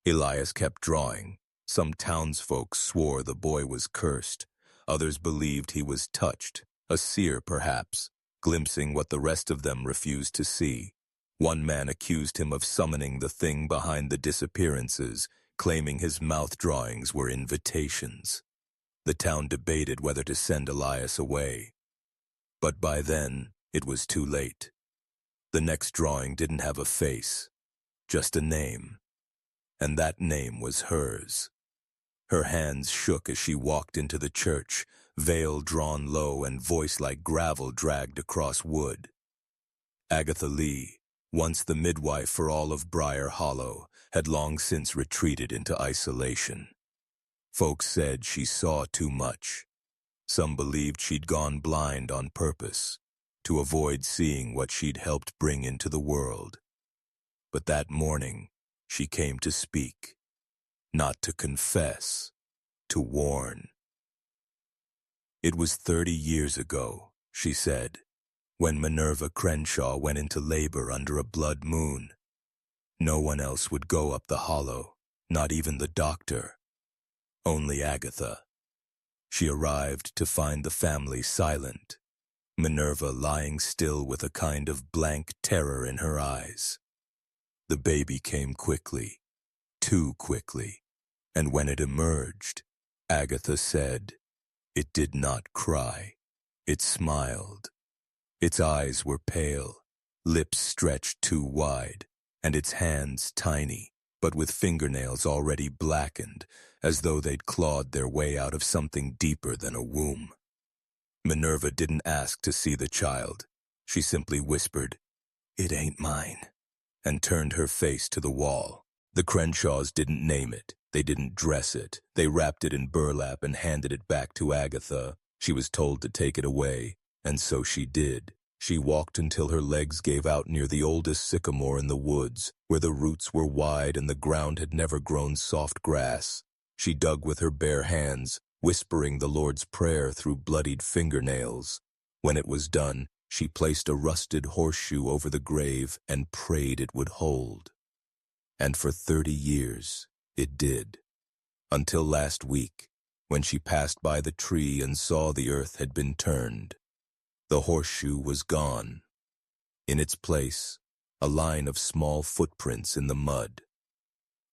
Elias kept drawing. Some townsfolk swore the boy was cursed. Others believed he was touched, a seer perhaps, glimpsing what the rest of them refused to see. One man accused him of summoning the thing behind the disappearances, claiming his mouth drawings were invitations. The town debated whether to send Elias away. But by then, it was too late. The next drawing didn't have a face, just a name. And that name was hers. Her hands shook as she walked into the church, veil drawn low and voice like gravel dragged across wood. Agatha Lee, once the midwife for all of Briar Hollow, had long since retreated into isolation. Folks said she saw too much. Some believed she'd gone blind on purpose, to avoid seeing what she'd helped bring into the world. But that morning, she came to speak, not to confess, to warn. It was 30 years ago, she said, when Minerva Crenshaw went into labor under a blood moon. No one else would go up the hollow, not even the doctor. Only Agatha. She arrived to find the family silent, Minerva lying still with a kind of blank terror in her eyes. The baby came quickly, too quickly, and when it emerged, Agatha said, it did not cry. It smiled. Its eyes were pale, lips stretched too wide, and its hands tiny, but with fingernails already blackened, as though they'd clawed their way out of something deeper than a womb. Minerva didn't ask to see the child. She simply whispered, "It ain't mine," and turned her face to the wall. The Crenshaws didn't name it. They didn't dress it. They wrapped it in burlap and handed it back to Agatha. She was told to take it away, and so she did. She walked until her legs gave out near the oldest sycamore in the woods, where the roots were wide and the ground had never grown soft grass. She dug with her bare hands, whispering the Lord's Prayer through bloodied fingernails. When it was done, she placed a rusted horseshoe over the grave and prayed it would hold. And for 30 years, it did. Until last week, when she passed by the tree and saw the earth had been turned. The horseshoe was gone. In its place, a line of small footprints in the mud.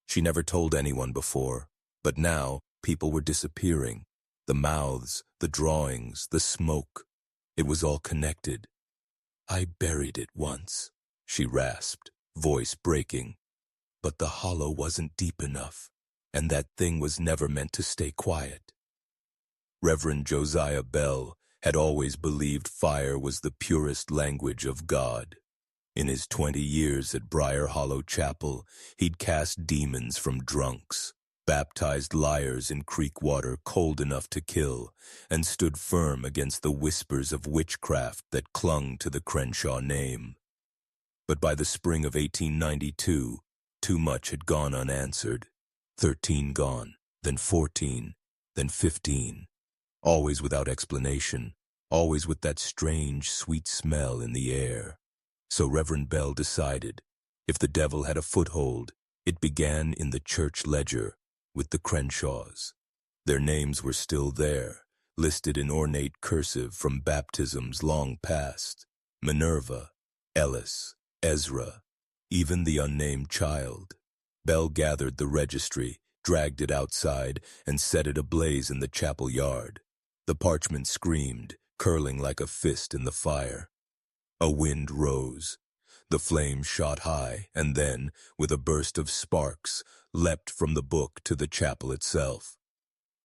She never told anyone before, but now people were disappearing. The mouths, the drawings, the smoke. It was all connected. "I buried it once," she rasped, voice breaking. "But the hollow wasn't deep enough, and that thing was never meant to stay quiet." Reverend Josiah Bell had always believed fire was the purest language of God. In his 20 years at Briar Hollow Chapel, he'd cast demons from drunks, baptized liars in creek water cold enough to kill, and stood firm against the whispers of witchcraft that clung to the Crenshaw name. But by the spring of 1892, too much had gone unanswered. 13 gone, then 14, then 15. Always without explanation, always with that strange, sweet smell in the air. So Reverend Bell decided, if the devil had a foothold, it began in the church ledger with the Crenshaws. Their names were still there, listed in ornate cursive from baptisms long past. Minerva, Ellis, Ezra, even the unnamed child. Bell gathered the registry, dragged it outside, and set it ablaze in the chapel yard. The parchment screamed, curling like a fist in the fire. A wind rose. The flame shot high, and then, with a burst of sparks, leapt from the book to the chapel itself.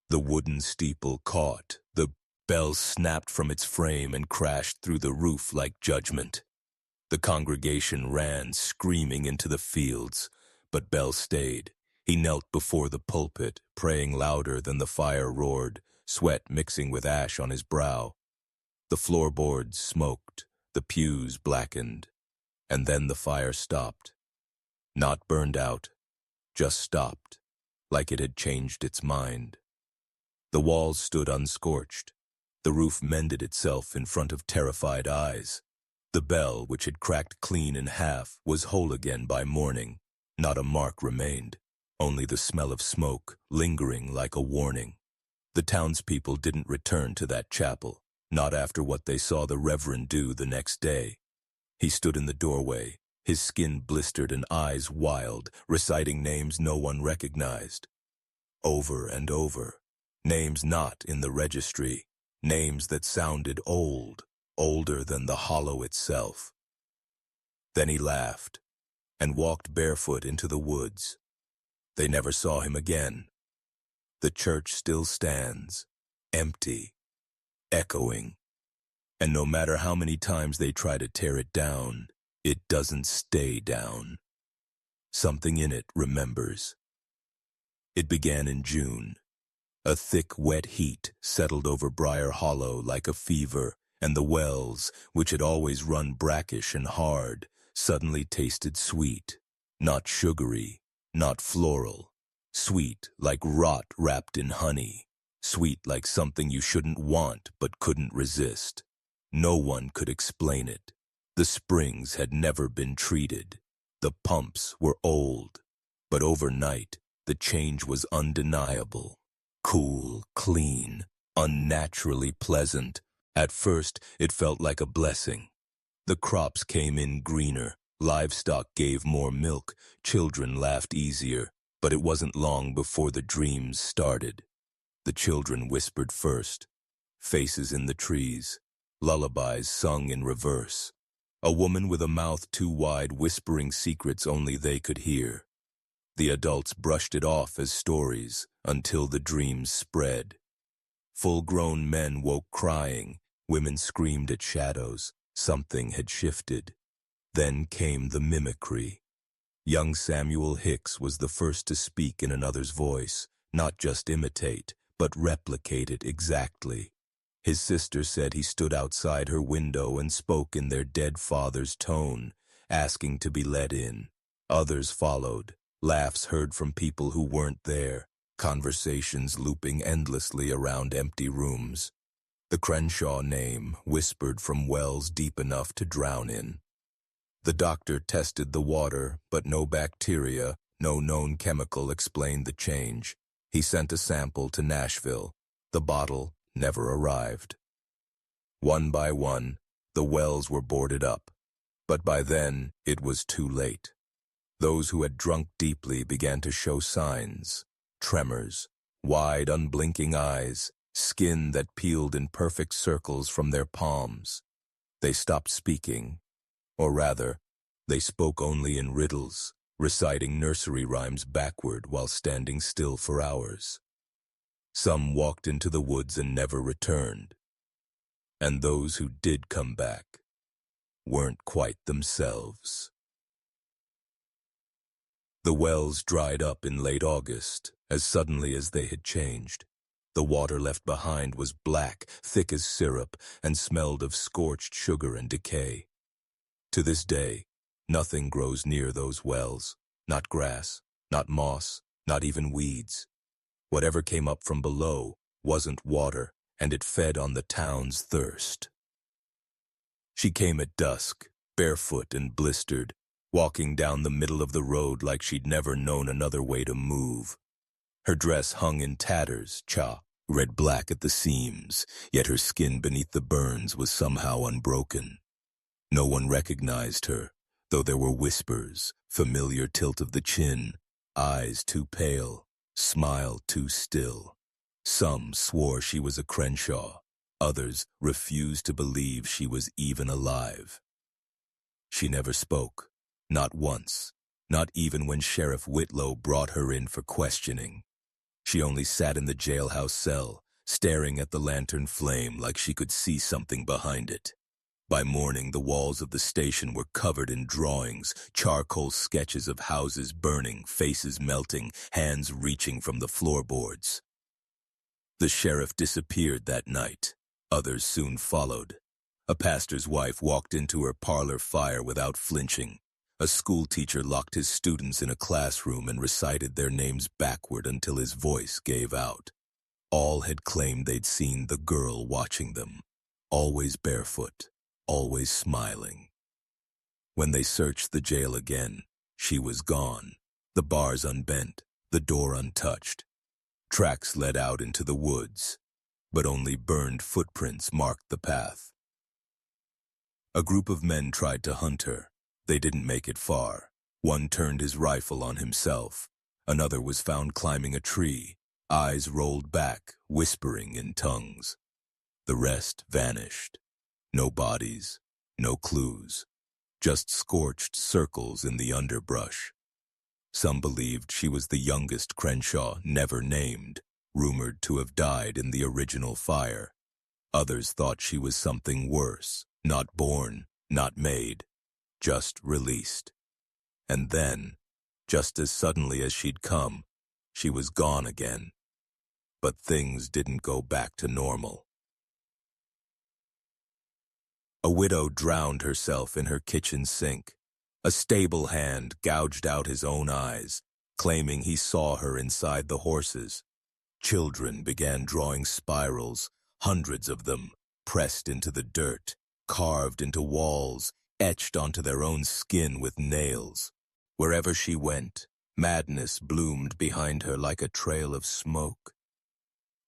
The wooden steeple caught. The bell snapped from its frame and crashed through the roof like judgment. The congregation ran, screaming into the fields, but Bell stayed. He knelt before the pulpit, praying louder than the fire roared, sweat mixing with ash on his brow. The floorboards smoked. The pews blackened, and then the fire stopped. Not burned out, just stopped, like it had changed its mind. The walls stood unscorched. The roof mended itself in front of terrified eyes. The bell, which had cracked clean in half, was whole again by morning. Not a mark remained, only the smell of smoke, lingering like a warning. The townspeople didn't return to that chapel. Not after what they saw the Reverend do the next day. He stood in the doorway, his skin blistered and eyes wild, reciting names no one recognized. Over and over, names not in the registry, names that sounded old, older than the hollow itself. Then he laughed and walked barefoot into the woods. They never saw him again. The church still stands, empty, echoing, and no matter how many times they try to tear it down, it doesn't stay down. Something in it remembers. It began in June. A thick, wet heat settled over Briar Hollow like a fever, and the wells, which had always run brackish and hard, suddenly tasted sweet, not sugary, not floral, sweet like rot wrapped in honey. Sweet like something you shouldn't want but couldn't resist. No one could explain it. The springs had never been treated. The pumps were old. But overnight, the change was undeniable. Cool, clean, unnaturally pleasant. At first, it felt like a blessing. The crops came in greener. Livestock gave more milk. Children laughed easier. But it wasn't long before the dreams started. The children whispered first, faces in the trees, lullabies sung in reverse. A woman with a mouth too wide whispering secrets only they could hear. The adults brushed it off as stories until the dreams spread. Full-grown men woke crying, women screamed at shadows. Something had shifted. Then came the mimicry. Young Samuel Hicks was the first to speak in another's voice, not just imitate, but replicate it exactly. His sister said he stood outside her window and spoke in their dead father's tone, asking to be let in. Others followed, laughs heard from people who weren't there, conversations looping endlessly around empty rooms, the Crenshaw name whispered from wells deep enough to drown in. The doctor tested the water, but no bacteria, no known chemical explained the change. He sent a sample to Nashville. The bottle never arrived. One by one, the wells were boarded up, but by then it was too late. Those who had drunk deeply began to show signs: tremors, wide, unblinking eyes, skin that peeled in perfect circles from their palms. They stopped speaking, or rather, they spoke only in riddles, reciting nursery rhymes backward while standing still for hours. Some walked into the woods and never returned, and those who did come back weren't quite themselves. The wells dried up in late August, as suddenly as they had changed. The water left behind was black, thick as syrup, and smelled of scorched sugar and decay. To this day, nothing grows near those wells. Not grass, not moss, not even weeds. Whatever came up from below wasn't water, and it fed on the town's thirst. She came at dusk, barefoot and blistered, walking down the middle of the road like she'd never known another way to move. Her dress hung in tatters, red-black at the seams, yet her skin beneath the burns was somehow unbroken. No one recognized her, though there were whispers, familiar tilt of the chin, eyes too pale, smile too still. Some swore she was a Crenshaw, others refused to believe she was even alive. She never spoke, not once, not even when Sheriff Whitlow brought her in for questioning. She only sat in the jailhouse cell, staring at the lantern flame like she could see something behind it. By morning, the walls of the station were covered in drawings, charcoal sketches of houses burning, faces melting, hands reaching from the floorboards. The sheriff disappeared that night. Others soon followed. A pastor's wife walked into her parlor fire without flinching. A schoolteacher locked his students in a classroom and recited their names backward until his voice gave out. All had claimed they'd seen the girl watching them, always barefoot, always smiling. When they searched the jail again, she was gone, the bars unbent, the door untouched. Tracks led out into the woods, but only burned footprints marked the path. A group of men tried to hunt her. They didn't make it far. One turned his rifle on himself. Another was found climbing a tree, eyes rolled back, whispering in tongues. The rest vanished. No bodies, no clues, just scorched circles in the underbrush. Some believed she was the youngest Crenshaw never named, rumored to have died in the original fire. Others thought she was something worse, not born, not made, just released. And then, just as suddenly as she'd come, she was gone again. But things didn't go back to normal. A widow drowned herself in her kitchen sink. A stable hand gouged out his own eyes, claiming he saw her inside the horses. Children began drawing spirals, hundreds of them, pressed into the dirt, carved into walls, etched onto their own skin with nails. Wherever she went, madness bloomed behind her like a trail of smoke.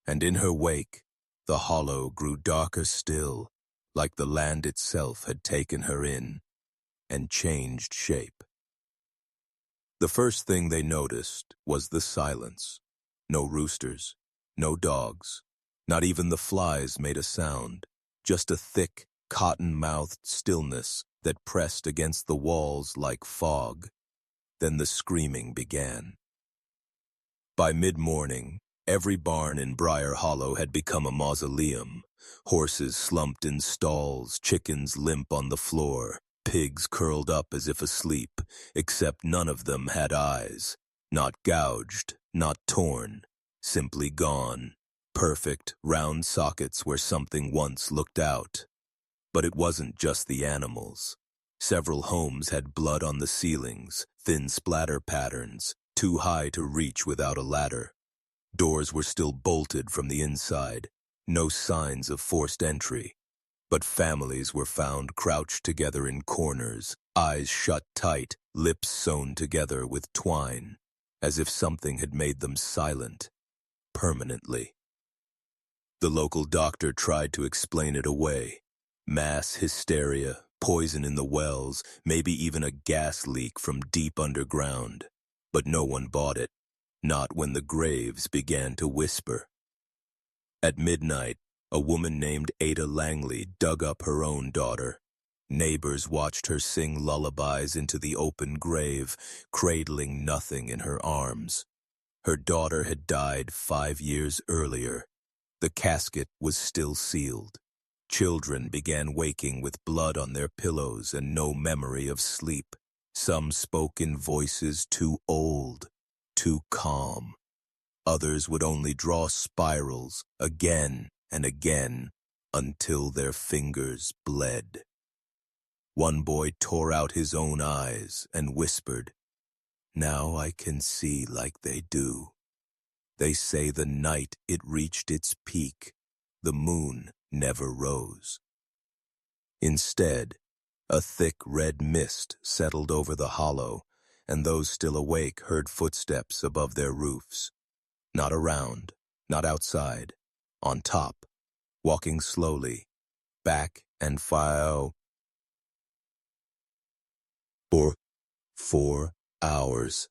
And in her wake, the hollow grew darker still, like the land itself had taken her in and changed shape. The first thing they noticed was the silence. No roosters, no dogs, not even the flies made a sound, just a thick, cotton-mouthed stillness that pressed against the walls like fog. Then the screaming began. By mid-morning, every barn in Briar Hollow had become a mausoleum. Horses slumped in stalls, chickens limp on the floor, pigs curled up as if asleep, except none of them had eyes. Not gouged, not torn, simply gone. Perfect, round sockets where something once looked out. But it wasn't just the animals. Several homes had blood on the ceilings, thin splatter patterns, too high to reach without a ladder. Doors were still bolted from the inside, no signs of forced entry. But families were found crouched together in corners, eyes shut tight, lips sewn together with twine, as if something had made them silent, permanently. The local doctor tried to explain it away. Mass hysteria, poison in the wells, maybe even a gas leak from deep underground. But no one bought it, not when the graves began to whisper. At midnight, a woman named Ada Langley dug up her own daughter. Neighbors watched her sing lullabies into the open grave, cradling nothing in her arms. Her daughter had died 5 years earlier. The casket was still sealed. Children began waking with blood on their pillows and no memory of sleep. Some spoke in voices too old, too calm. Others would only draw spirals again and again until their fingers bled. One boy tore out his own eyes and whispered, "Now I can see like they do. They say the night it reached its peak, the moon never rose." Instead, a thick red mist settled over the hollow, and those still awake heard footsteps above their roofs. Not around, not outside, on top, walking slowly, back and forth. For 4 hours.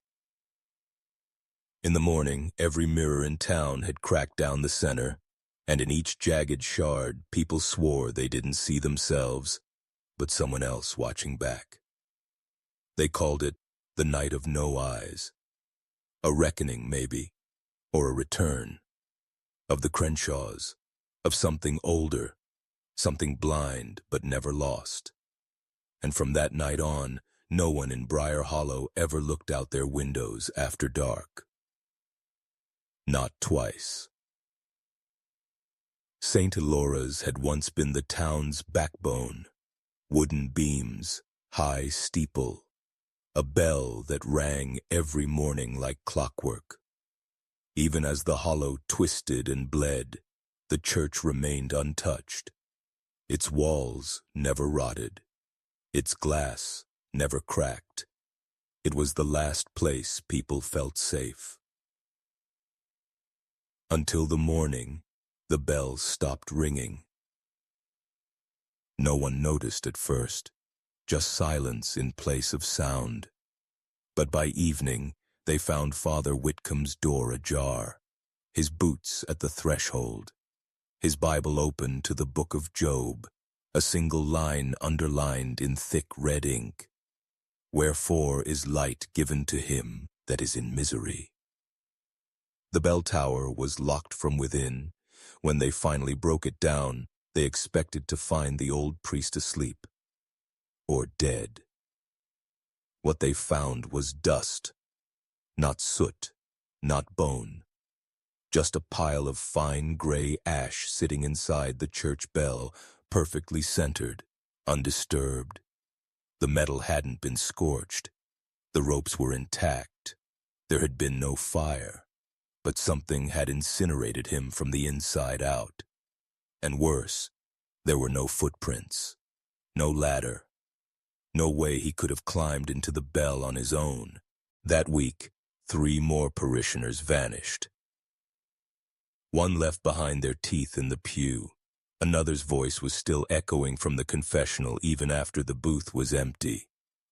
In the morning, every mirror in town had cracked down the center, and in each jagged shard, people swore they didn't see themselves, but someone else watching back. They called it the Night of No Eyes. A reckoning, maybe, or a return. Of the Crenshaws, of something older, something blind but never lost. And from that night on, no one in Briar Hollow ever looked out their windows after dark. Not twice. St. Elora's had once been the town's backbone. Wooden beams, high steeple, a bell that rang every morning like clockwork. Even as the hollow twisted and bled, the church remained untouched. Its walls never rotted. Its glass never cracked. It was the last place people felt safe. Until the morning, the bell stopped ringing. No one noticed at first, just silence in place of sound. But by evening, they found Father Whitcomb's door ajar, his boots at the threshold, his Bible open to the book of Job, a single line underlined in thick red ink. "Wherefore is light given to him that is in misery." The bell tower was locked from within. When they finally broke it down, they expected to find the old priest asleep, or dead. What they found was dust, not soot, not bone, just a pile of fine gray ash sitting inside the church bell, perfectly centered, undisturbed. The metal hadn't been scorched. The ropes were intact. There had been no fire, but something had incinerated him from the inside out. And worse, there were no footprints, no ladder, no way he could have climbed into the bell on his own. That week, 3 more parishioners vanished. One left behind their teeth in the pew. Another's voice was still echoing from the confessional even after the booth was empty.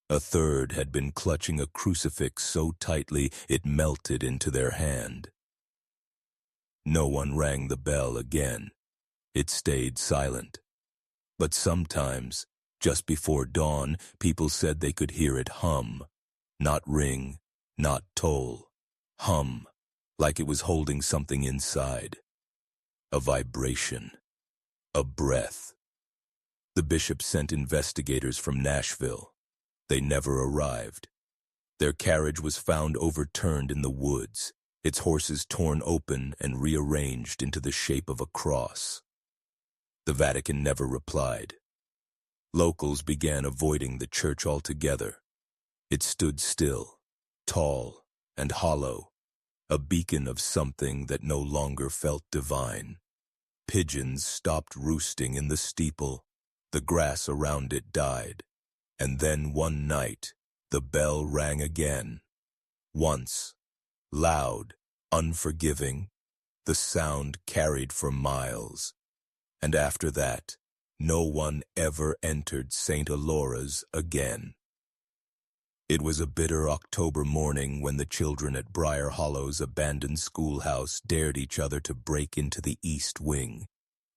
A third had been clutching a crucifix so tightly it melted into their hand. No one rang the bell again. It stayed silent. But sometimes, just before dawn, people said they could hear it hum. Not ring, not toll. Hum, like it was holding something inside. A vibration. A breath. The bishop sent investigators from Nashville. They never arrived. Their carriage was found overturned in the woods, its horses torn open and rearranged into the shape of a cross. The Vatican never replied. Locals began avoiding the church altogether. It stood still, tall and hollow, a beacon of something that no longer felt divine. Pigeons stopped roosting in the steeple, the grass around it died, and then one night the bell rang again. Once, loud, unforgiving, the sound carried for miles, and after that, no one ever entered St. Alora's again. It was a bitter October morning when the children at Briar Hollow's abandoned schoolhouse dared each other to break into the East Wing.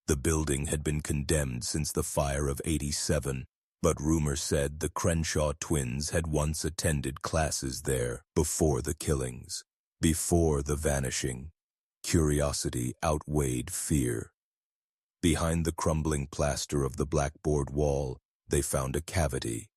The building had been condemned since the fire of '87, but rumor said the Crenshaw twins had once attended classes there before the killings, before the vanishing. Curiosity outweighed fear. Behind the crumbling plaster of the blackboard wall, they found a cavity.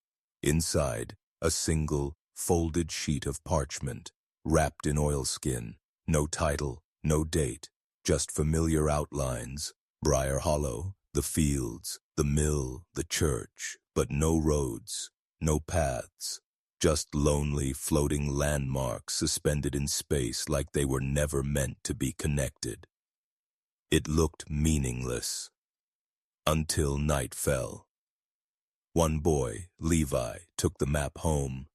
Inside, a single, folded sheet of parchment, wrapped in oilskin. No title, no date, just familiar outlines. Briar Hollow, the fields, the mill, the church, but no roads, no paths. Just lonely, floating landmarks suspended in space like they were never meant to be connected. It looked meaningless. Until night fell. One boy, Levi, took the map home.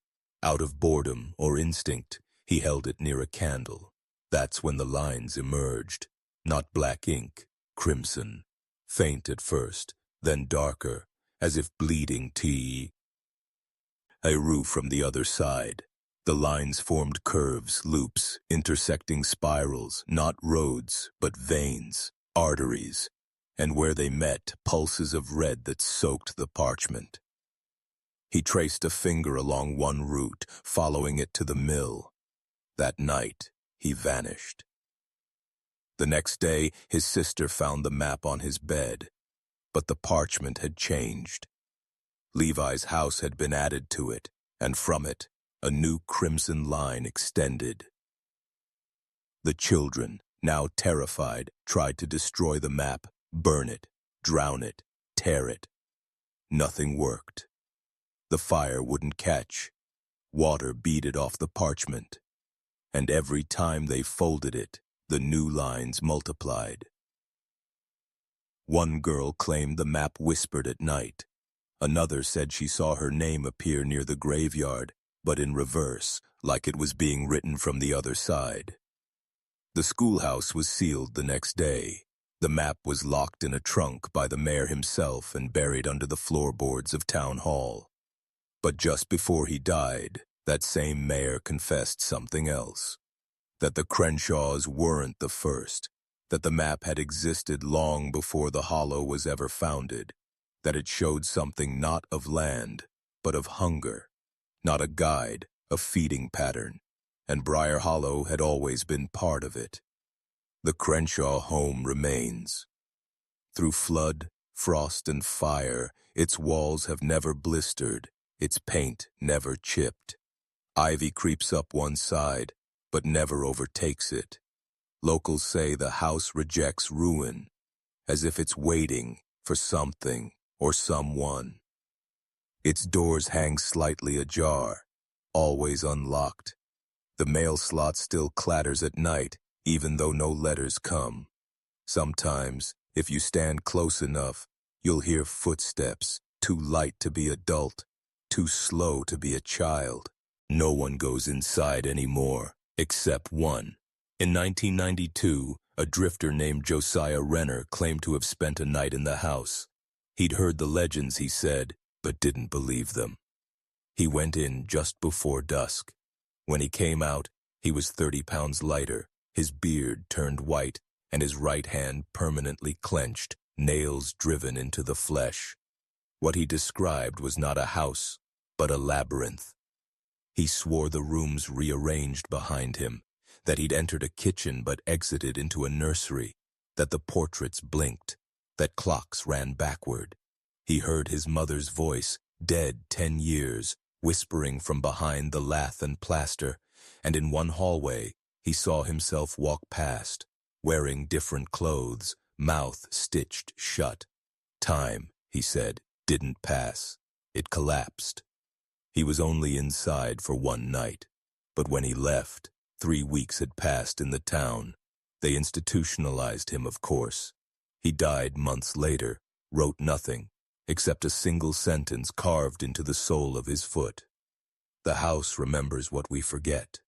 Out of boredom or instinct, he held it near a candle. That's when the lines emerged. Not black ink, crimson. Faint at first, then darker, as if bleeding tea. I drew from the other side. The lines formed curves, loops, intersecting spirals, not roads, but veins, arteries, and where they met, pulses of red that soaked the parchment. He traced a finger along one route, following it to the mill. That night, he vanished. The next day, his sister found the map on his bed, but the parchment had changed. Levi's house had been added to it, and from it, a new crimson line extended. The children, now terrified, tried to destroy the map, burn it, drown it, tear it. Nothing worked. The fire wouldn't catch. Water beaded off the parchment, and every time they folded it, the new lines multiplied. One girl claimed the map whispered at night. Another said she saw her name appear near the graveyard, but in reverse, like it was being written from the other side. The schoolhouse was sealed the next day. The map was locked in a trunk by the mayor himself and buried under the floorboards of Town Hall. But just before he died, that same mayor confessed something else. That the Crenshaws weren't the first. That the map had existed long before the Hollow was ever founded. That it showed something not of land, but of hunger. Not a guide, a feeding pattern. And Briar Hollow had always been part of it. The Crenshaw home remains. Through flood, frost, and fire, its walls have never blistered, its paint never chipped. Ivy creeps up one side, but never overtakes it. Locals say the house rejects ruin, as if it's waiting for something or someone. Its doors hang slightly ajar, always unlocked. The mail slot still clatters at night, even though no letters come. Sometimes, if you stand close enough, you'll hear footsteps, too light to be adult, too slow to be a child. No one goes inside anymore, except one. In 1992, a drifter named Josiah Renner claimed to have spent a night in the house. He'd heard the legends, he said, but didn't believe them. He went in just before dusk. When he came out, he was 30 pounds lighter, his beard turned white, and his right hand permanently clenched, nails driven into the flesh. What he described was not a house, but a labyrinth. He swore the rooms rearranged behind him, that he'd entered a kitchen but exited into a nursery, that the portraits blinked, that clocks ran backward. He heard his mother's voice, dead 10 years, whispering from behind the lath and plaster, and in one hallway he saw himself walk past, wearing different clothes, mouth stitched shut. Time, he said, didn't pass. It collapsed. He was only inside for one night, but when he left, 3 weeks had passed in the town. They institutionalized him, of course. He died months later, wrote nothing, except a single sentence carved into the sole of his foot. The house remembers what we forget.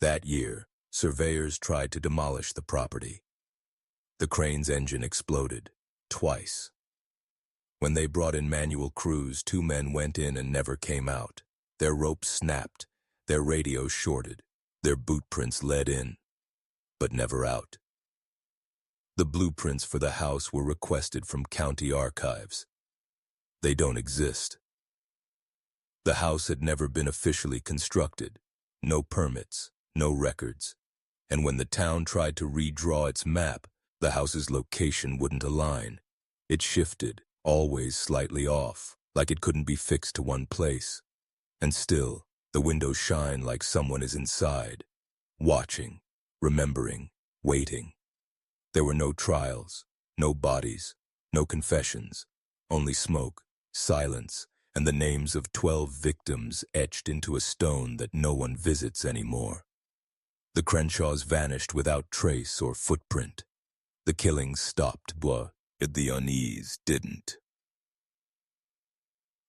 That year, surveyors tried to demolish the property. The crane's engine exploded, twice. When they brought in manual crews, 2 men went in and never came out. Their ropes snapped, their radios shorted, their boot prints led in, but never out. The blueprints for the house were requested from county archives. They don't exist. The house had never been officially constructed, no permits, no records, and when the town tried to redraw its map, the house's location wouldn't align. It shifted, always slightly off, like it couldn't be fixed to one place. And still, the windows shine like someone is inside, watching, remembering, waiting. There were no trials, no bodies, no confessions, only smoke, silence, and the names of 12 victims etched into a stone that no one visits anymore. The Crenshaws vanished without trace or footprint. The killings stopped, but the unease didn't.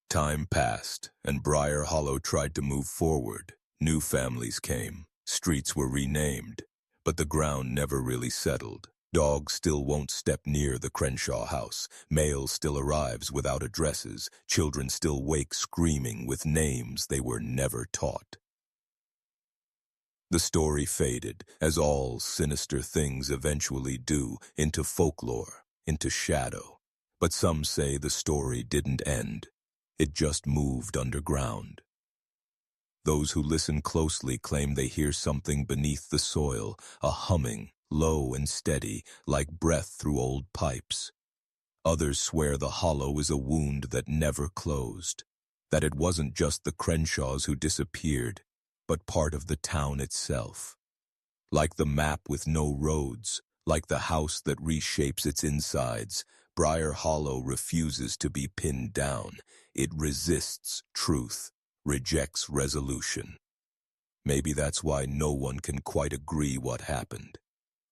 Time passed, and Briar Hollow tried to move forward. New families came, streets were renamed, but the ground never really settled. Dogs still won't step near the Crenshaw house, mail still arrives without addresses, children still wake screaming with names they were never taught. The story faded, as all sinister things eventually do, into folklore, into shadow. But some say the story didn't end. It just moved underground. Those who listen closely claim they hear something beneath the soil, a humming, low and steady, like breath through old pipes. Others swear the hollow is a wound that never closed, that it wasn't just the Crenshaws who disappeared, but part of the town itself. Like the map with no roads, like the house that reshapes its insides, Briar Hollow refuses to be pinned down. It resists truth, rejects resolution. Maybe that's why no one can quite agree what happened.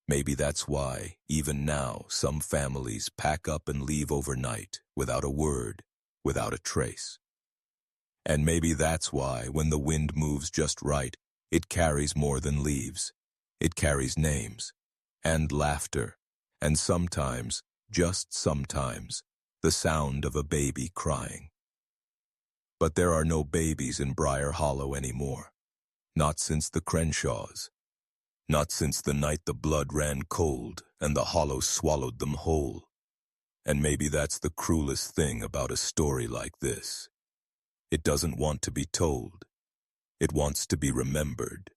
Maybe that's why, even now, some families pack up and leave overnight, without a word, without a trace. And maybe that's why, when the wind moves just right, it carries more than leaves. It carries names, and laughter, and sometimes, just sometimes, the sound of a baby crying. But there are no babies in Briar Hollow anymore. Not since the Crenshaws. Not since the night the blood ran cold and the hollow swallowed them whole. And maybe that's the cruelest thing about a story like this. It doesn't want to be told. It wants to be remembered.